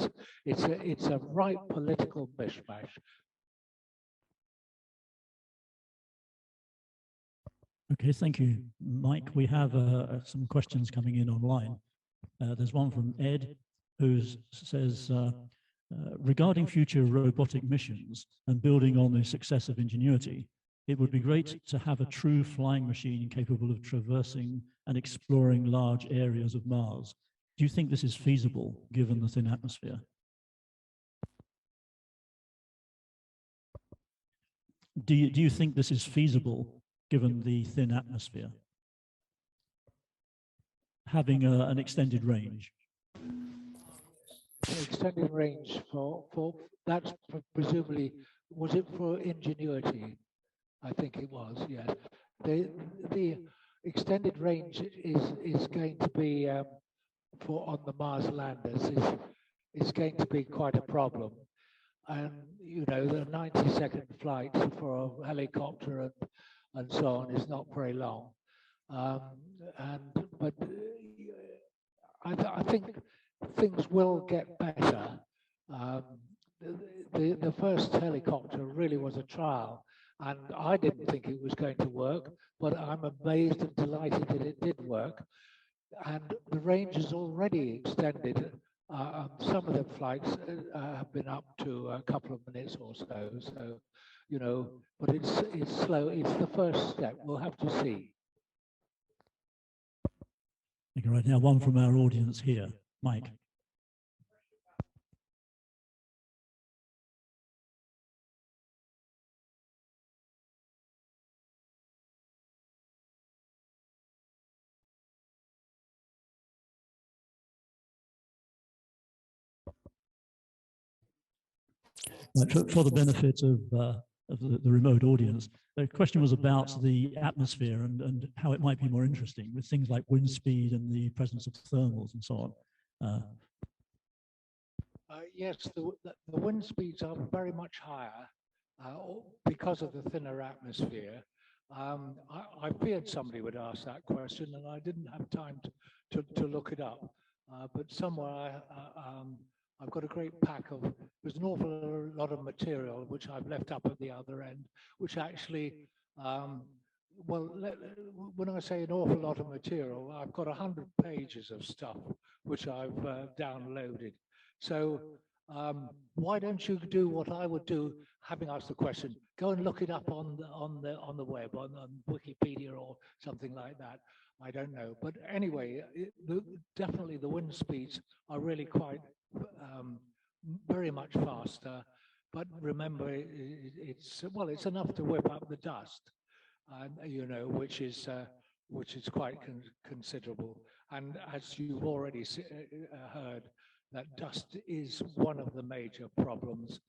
it's a right political mishmash. Okay, thank you, Mike. We have some questions coming in online. There's one from Ed, who says, regarding future robotic missions and building on the success of Ingenuity, it would be great to have a true flying machine capable of traversing and exploring large areas of Mars. Do you think this is feasible given the thin atmosphere? Do you think this is feasible given the thin atmosphere, having an extended range? Extended range for that's presumably, was it for Ingenuity? I think it was, yes. The extended range is going to be for on the Mars landers is going to be quite a problem. And you know, the 90-second flight for a helicopter and so on is not very long. But I think things will get better. The first helicopter really was a trial, and I didn't think it was going to work, but I'm amazed and delighted that it did work. And the range is already extended. Some of the flights have been up to a couple of minutes or so. So, you know, but it's slow. It's the first step. We'll have to see. Okay, right now, one from our audience here, Mike. Right, for the benefit of the remote audience, the question was about the atmosphere and how it might be more interesting with things like wind speed and the presence of thermals and so on. Yes, the wind speeds are very much higher because of the thinner atmosphere. I feared somebody would ask that question, and I didn't have time to look it up. But somewhere I've got a great pack of, there's an awful lot of material which I've left up at the other end, which actually, when I say an awful lot of material, I've got 100 pages of stuff which I've downloaded. So why don't you do what I would do, having asked the question? Go and look it up on the web, on Wikipedia or something like that. I don't know, but anyway, definitely the wind speeds are really quite very much faster. But remember, it's enough to whip up the dust, you know, which is quite considerable. And as you've already heard, that dust is one of the major problems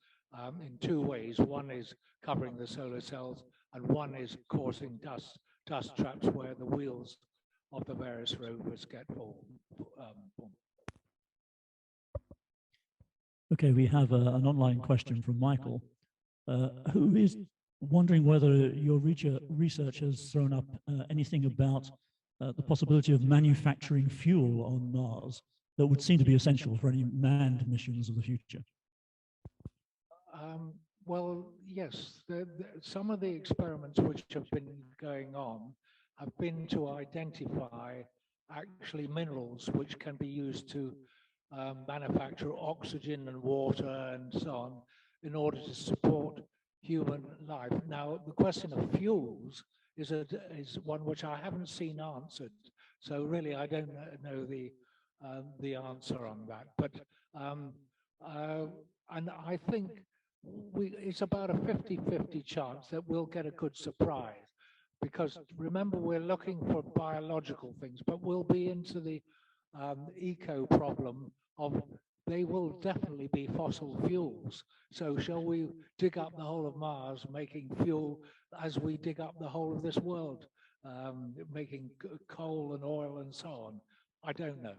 in two ways. One is covering the solar cells, and one is causing dust traps where the wheels of the various rovers get full. Okay, we have an online question from Michael, who is wondering whether your research has thrown up anything about the possibility of manufacturing fuel on Mars that would seem to be essential for any manned missions of the future. Well, yes, some of the experiments which have been going on have been to identify actually minerals which can be used to manufacture oxygen and water and so on in order to support human life. Now, the question of fuels is one which I haven't seen answered. So really, I don't know the answer on that. But and I think it's about a 50-50 chance that we'll get a good surprise, because remember, we're looking for biological things, but we'll be into the eco problem of they will definitely be fossil fuels. So shall we dig up the whole of Mars making fuel as we dig up the whole of this world, making coal and oil and so on? I don't know.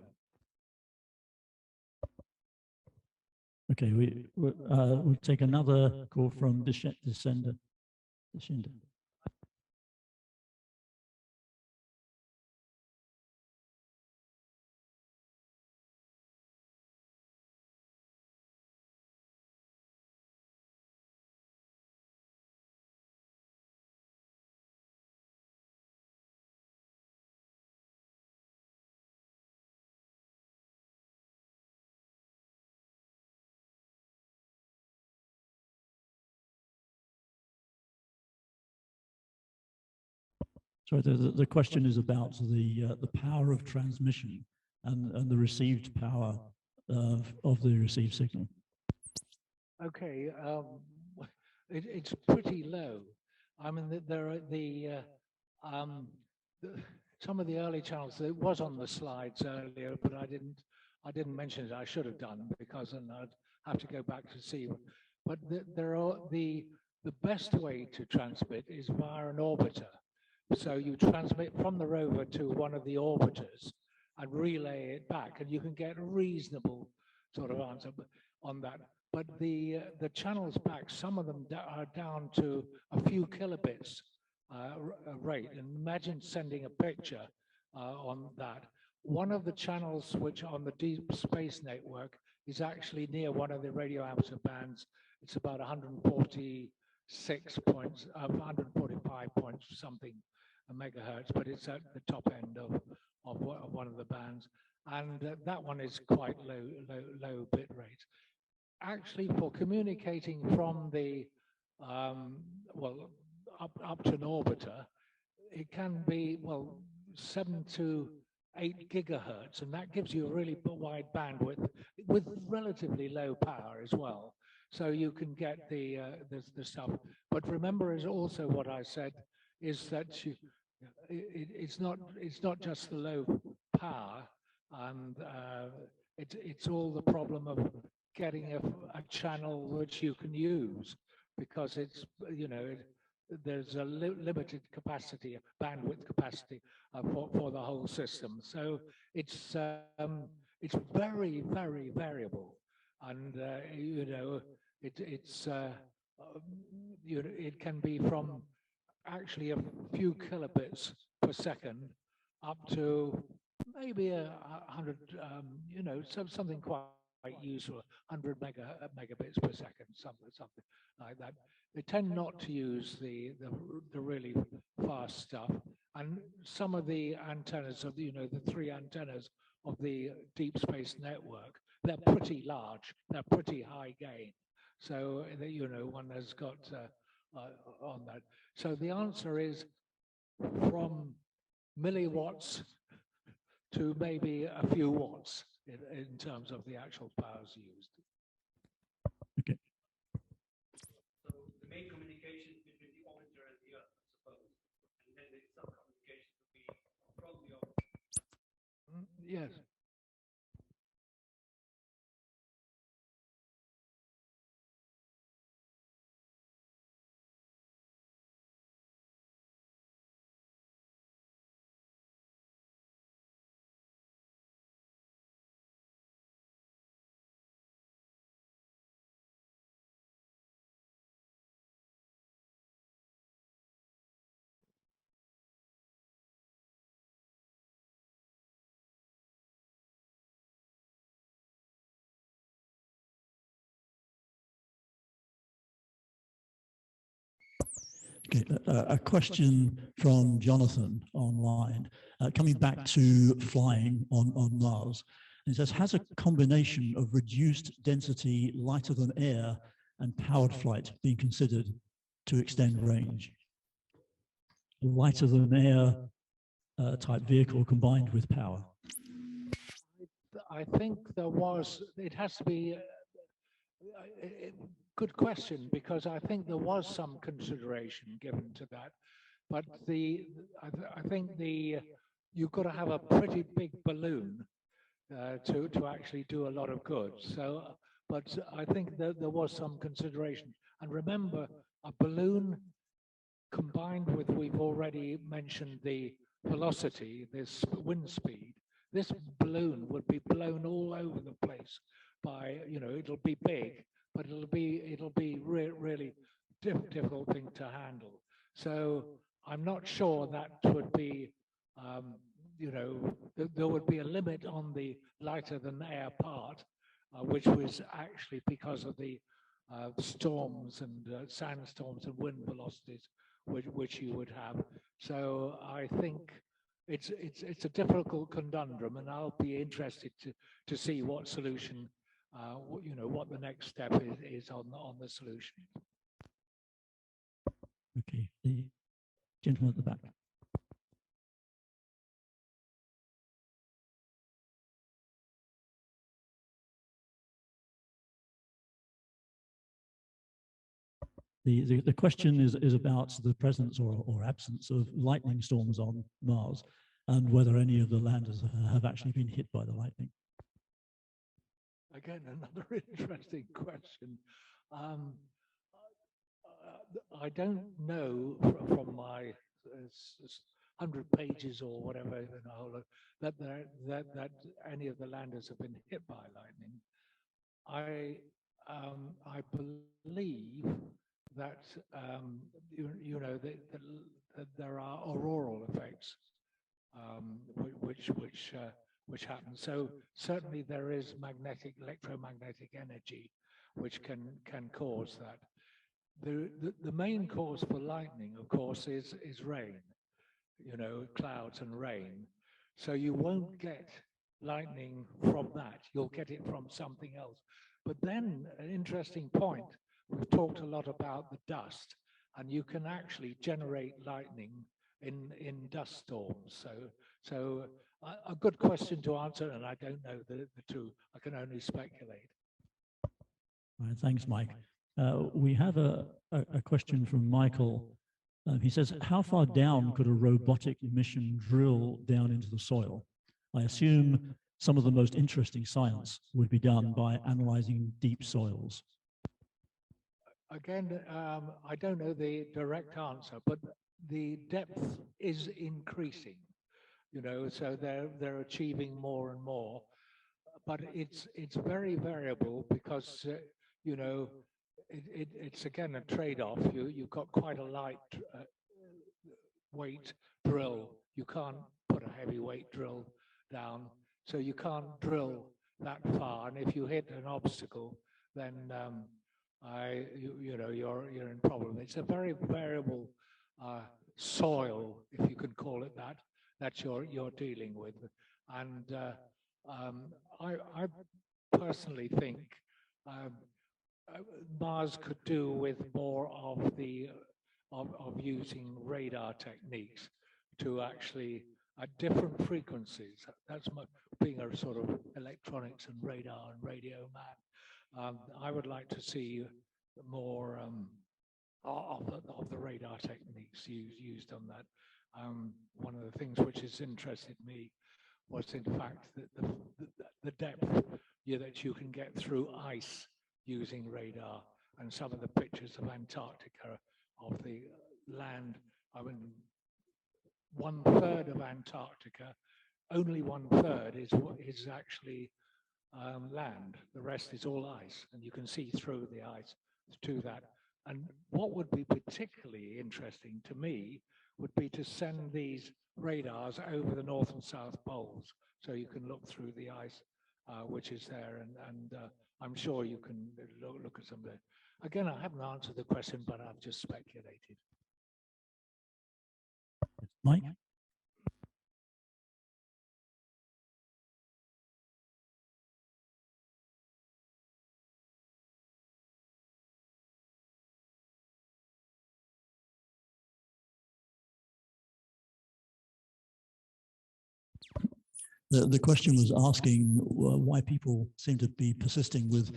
Okay, we'll take another call from Descender. So the question is about the power of transmission and the received power of the received signal. Okay, it's pretty low. I mean, there are the Um, some of the early channels, it was on the slides earlier, but I didn't mention it. I should have done, because then I'd have to go back to see. But there are the best way to transmit is via an orbiter. So you transmit from the rover to one of the orbiters and relay it back, and you can get a reasonable sort of answer on that. But the channels back, some of them are down to a few kilobits rate. And imagine sending a picture on that. One of the channels which on the deep space network is actually near one of the radio amateur bands. It's about 146 points, 145 points something megahertz, but it's at the top end of one of the bands, and that one is quite low bit rate. Actually, for communicating from the well up to an orbiter, it can be 7 to 8 gigahertz, and that gives you a really wide bandwidth with relatively low power as well. So you can get the stuff. But remember, is also what I said is that it's not just the low power, and it's all the problem of getting a channel which you can use, because it's there's a limited capacity, bandwidth capacity for the whole system. So it's very, very variable, and it can be from actually a few kilobits per second up to maybe 100, something quite useful, 100 megabits per second, something like that. They tend not to use the really fast stuff, and some of the antennas of the 3 antennas of the deep space network, they're pretty large, they're pretty high gain, so one has got on that. So the answer is from milliwatts to maybe a few watts in terms of the actual powers used. Okay. So the main communication is between the orbiter and the Earth, I suppose, and then the sub-communication would be from the orbiter. Yes. Okay, a question from Jonathan online, coming back to flying on Mars. It says, has a combination of reduced density, lighter than air, and powered flight been considered to extend range? Lighter than air type vehicle combined with power? I think there was, it has to be, good question, because I think there was some consideration given to that, but I think you've got to have a pretty big balloon to actually do a lot of good. So, but I think that there was some consideration. And remember, a balloon combined with, we've already mentioned the velocity, this wind speed, this balloon would be blown all over the place by, it'll be big, but it'll be really difficult thing to handle. So I'm not sure that would be, there would be a limit on the lighter than air part, which was actually because of the storms and sandstorms and wind velocities which you would have. So I think it's a difficult conundrum, and I'll be interested to see what solution, what the next step is on the solution. Okay, the gentleman at the back. The question is about the presence or absence of lightning storms on Mars, and whether any of the landers have actually been hit by the lightning. Again, another interesting question. I don't know from my 100 pages or whatever that any of the landers have been hit by lightning. I believe that that there are auroral effects which happen. So certainly there is electromagnetic energy which can cause that. The main cause for lightning, of course, is rain, clouds and rain. So you won't get lightning from that. You'll get it from something else. But then an interesting point, we've talked a lot about the dust, and you can actually generate lightning in dust storms. So a good question to answer, and I don't know the two. I can only speculate. All right, thanks, Mike. We have a question from Michael. He says, how far down could a robotic mission drill down into the soil? I assume some of the most interesting science would be done by analyzing deep soils. Again, I don't know the direct answer, but the depth is increasing, so they're achieving more and more. But it's very variable because, it's again a trade-off. You've got quite a light weight drill. You can't put a heavyweight drill down, so you can't drill that far. And if you hit an obstacle, then you're in problem. It's a very variable soil, if you could call it that you're dealing with. And I personally think Mars could do with more of using radar techniques to actually at different frequencies. That's being a sort of electronics and radar and radio man. I would like to see more of the radar techniques used on that. One of the things which has interested me was, in fact, that the depth that you can get through ice using radar, and some of the pictures of Antarctica, of the land. I mean, 1/3 of Antarctica, only 1/3 is actually land. The rest is all ice, and you can see through the ice to that. And what would be particularly interesting to me would be to send these radars over the North and South poles, so you can look through the ice which is there, and I'm sure you can look at some of it. Again, I haven't answered the question, but I've just speculated. Mike? The question was asking why people seem to be persisting with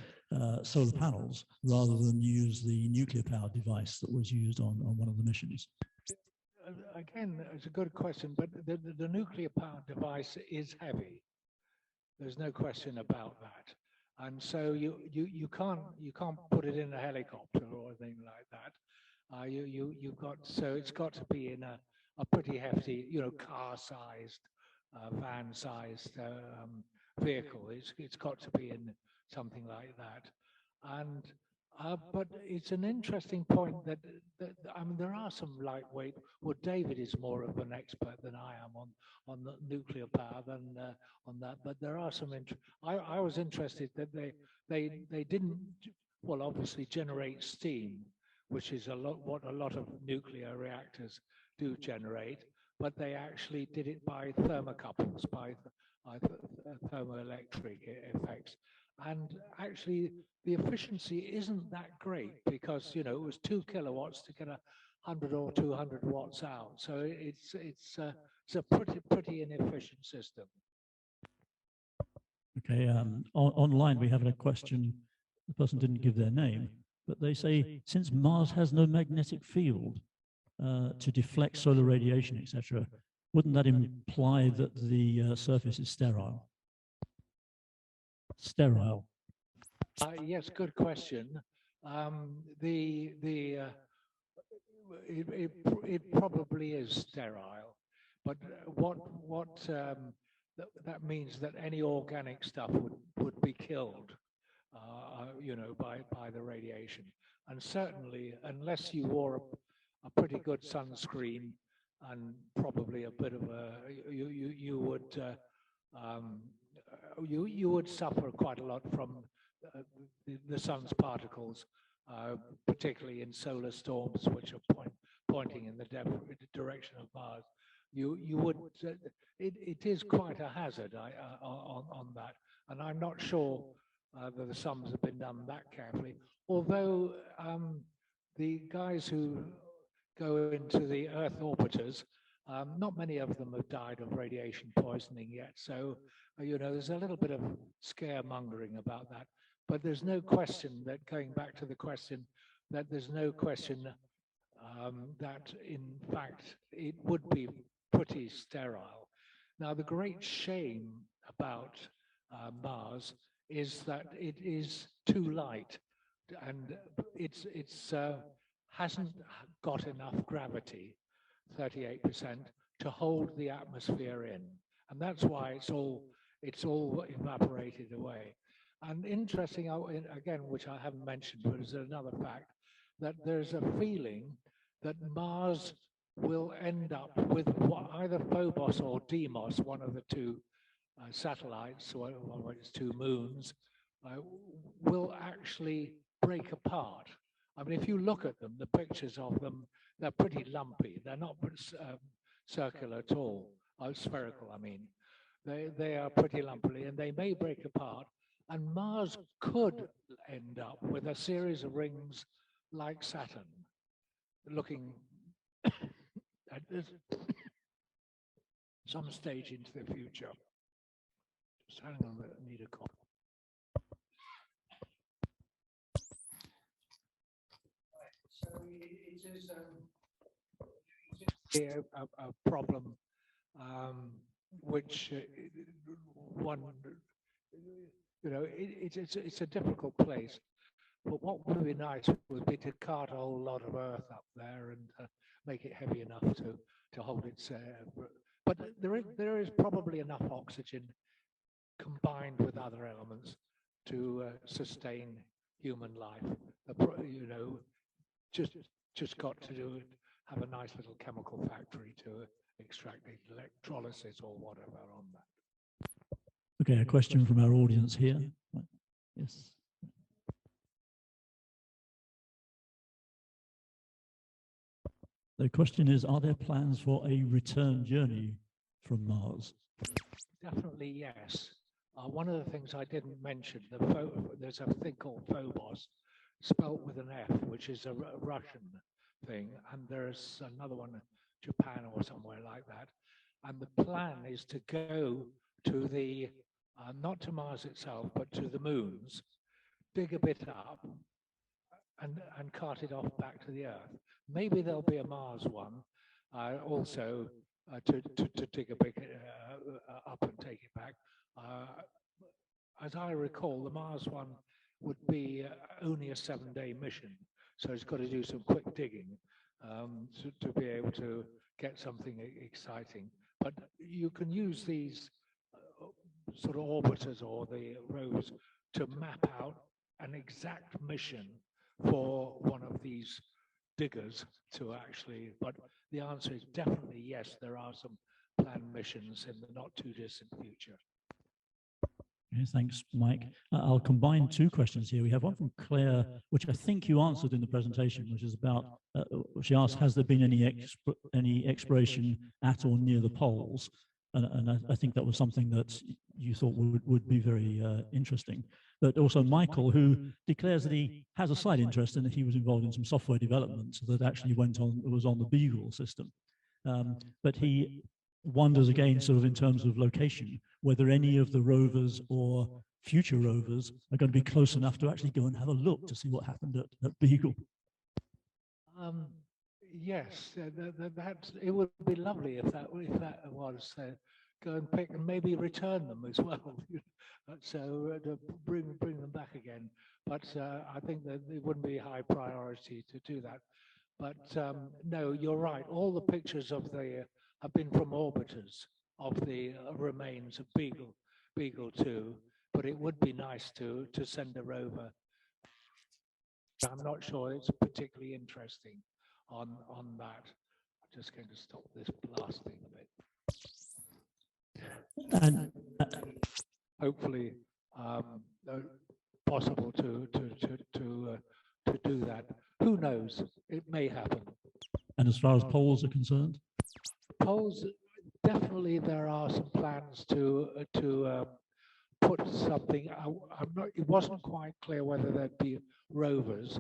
solar panels rather than use the nuclear powered device that was used on one of the missions. Again, it's a good question, but the nuclear powered device is heavy. There's no question about that. And so you can't put it in a helicopter or anything like that. You've got, so it's got to be in a pretty hefty, car-sized, van-sized vehicle. It's got to be in something like that. And but it's an interesting point that I mean, there are some lightweight. Well, David is more of an expert than I am on the nuclear power than on that. But there are some. I was interested that they didn't, well, obviously generate steam, which is what a lot of nuclear reactors do generate. But they actually did it by thermocouples, by thermoelectric effects. And actually, the efficiency isn't that great because, it was 2 kilowatts to get 100 or 200 watts out. So it's a pretty inefficient system. Okay, online we have a question. The person didn't give their name, but they say since Mars has no magnetic field to deflect solar radiation, etc., wouldn't that imply that the surface is sterile? Sterile. Yes, good question. It probably is sterile, but that means that any organic stuff would be killed, you know, by the radiation. And certainly, unless you wore a pretty good sunscreen and probably a bit of a, you would suffer quite a lot from the sun's particles, particularly in solar storms, which are pointing in the direction of Mars. You would, it is quite a hazard on that, and I'm not sure that the sums have been done that carefully. Although the guys who go into the Earth orbiters, not many of them have died of radiation poisoning yet. So, you know, there's a little bit of scaremongering about that. But there's no question that, going back to the question, that there's no question that, in fact, it would be pretty sterile. Now, the great shame about Mars is that it is too light, and it's hasn't got enough gravity, 38%, to hold the atmosphere in, and that's why it's all evaporated away. And interesting, again, which I haven't mentioned, but is another fact, that there's a feeling that Mars will end up with either Phobos or Deimos, one of the two satellites, or its two moons, will actually break apart. I mean, if you look at them, the pictures of them, they're pretty lumpy. They're not circular at all, spherical, I mean. They are pretty lumpy, and they may break apart. And Mars could end up with a series of rings like Saturn, looking at this some stage into the future. Just hang on, I need a call. So it is a problem which one, you know, it's a difficult place. But what would be nice would be to cart a whole lot of Earth up there and make it heavy enough to hold its. But there is probably enough oxygen combined with other elements to sustain human life. You know, just got to do it. Have a nice little chemical factory to extract the electrolysis or whatever on that. Okay, a question from our audience here. Yes. The question is, are there plans for a return journey from Mars? Definitely yes. One of the things I didn't mention, there's a thing called Phobos, spelt with an F, which is a Russian thing, and there's another one, Japan or somewhere like that. And the plan is to go to the, not to Mars itself, but to the moons, dig a bit up, and cart it off back to the Earth. Maybe there'll be a Mars one, also to dig a bit up and take it back. As I recall, the Mars one would be only a 7-day mission, so it's got to do some quick digging to be able to get something exciting. But you can use these sort of orbiters or the rovers to map out an exact mission for one of these diggers to actually, but the answer is definitely yes, there are some planned missions in the not too distant future. Okay, thanks, Mike. I'll combine two questions here. We have one from Claire, which I think you answered in the presentation, which is about, she asked, has there been any exploration at or near the poles? And I think that was something that you thought would be very interesting. But also Michael, who declares that he has a slight interest in that he was involved in some software development that actually was on the Beagle system. But he wonders again, sort of in terms of location, whether any of the rovers or future rovers are going to be close enough to actually go and have a look to see what happened at Beagle? Yes, it would be lovely if that was go and pick and maybe return them as well. So to bring them back again. But I think that it wouldn't be a high priority to do that. But no, you're right. All the pictures of have been from orbiters of the remains of Beagle 2. But it would be nice to send a rover. I'm not sure it's particularly interesting on that. I'm just going to stop this blasting a bit. And hopefully possible to do that. Who knows? It may happen. And as far as polls are concerned? Polls, definitely there are some plans to put something. I'm not. It wasn't quite clear whether there'd be rovers.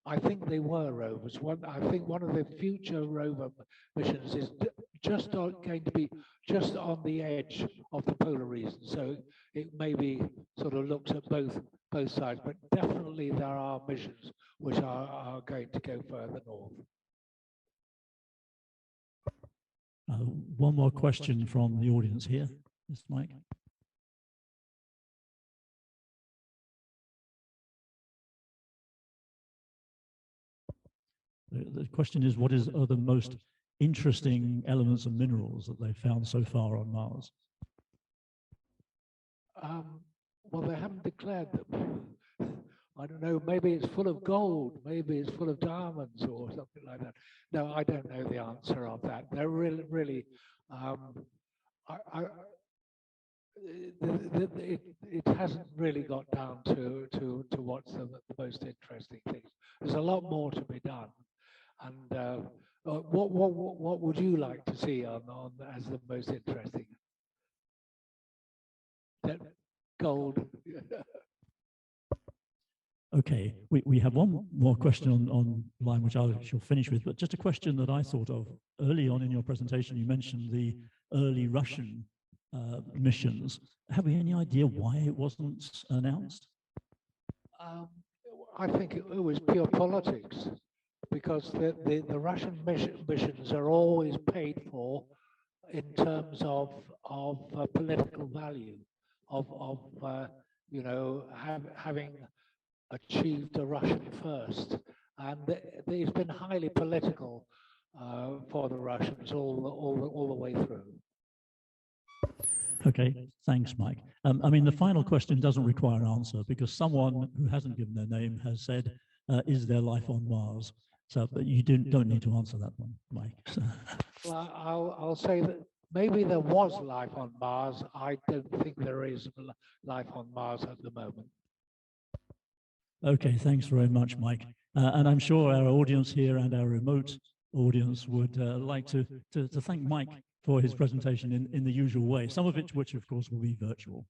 I think they were rovers. I think one of the future rover missions is just going to be just on the edge of the polar region. So it maybe sort of looks at both sides, but definitely there are missions which are going to go further north. One more question from the audience here. Yes, Mike. The question is, what are the most interesting elements and minerals that they've found so far on Mars? Well, they haven't declared them. I don't know, maybe it's full of gold, maybe it's full of diamonds or something like that. No, I don't know the answer of that. They're really, it hasn't really got down to what's the most interesting things. There's a lot more to be done. And what would you like to see on as the most interesting? Gold. Okay, we have one more question online, which I shall finish with, but just a question that I thought of early on in your presentation. You mentioned the early Russian missions. Have we any idea why it wasn't announced? I think it was pure politics, because the Russian missions are always paid for in terms of political value, of you know, having achieved a Russian first, and it's been highly political for the Russians all the way through. Okay, thanks, Mike. I mean, the final question doesn't require an answer because someone who hasn't given their name has said, is there life on Mars? So, but you don't need to answer that one, Mike. Well, I'll say that maybe there was life on Mars. I don't think there is life on Mars at the moment. Okay, thanks very much, Mike. And I'm sure our audience here and our remote audience would like to thank Mike for his presentation in the usual way, some of which of course will be virtual.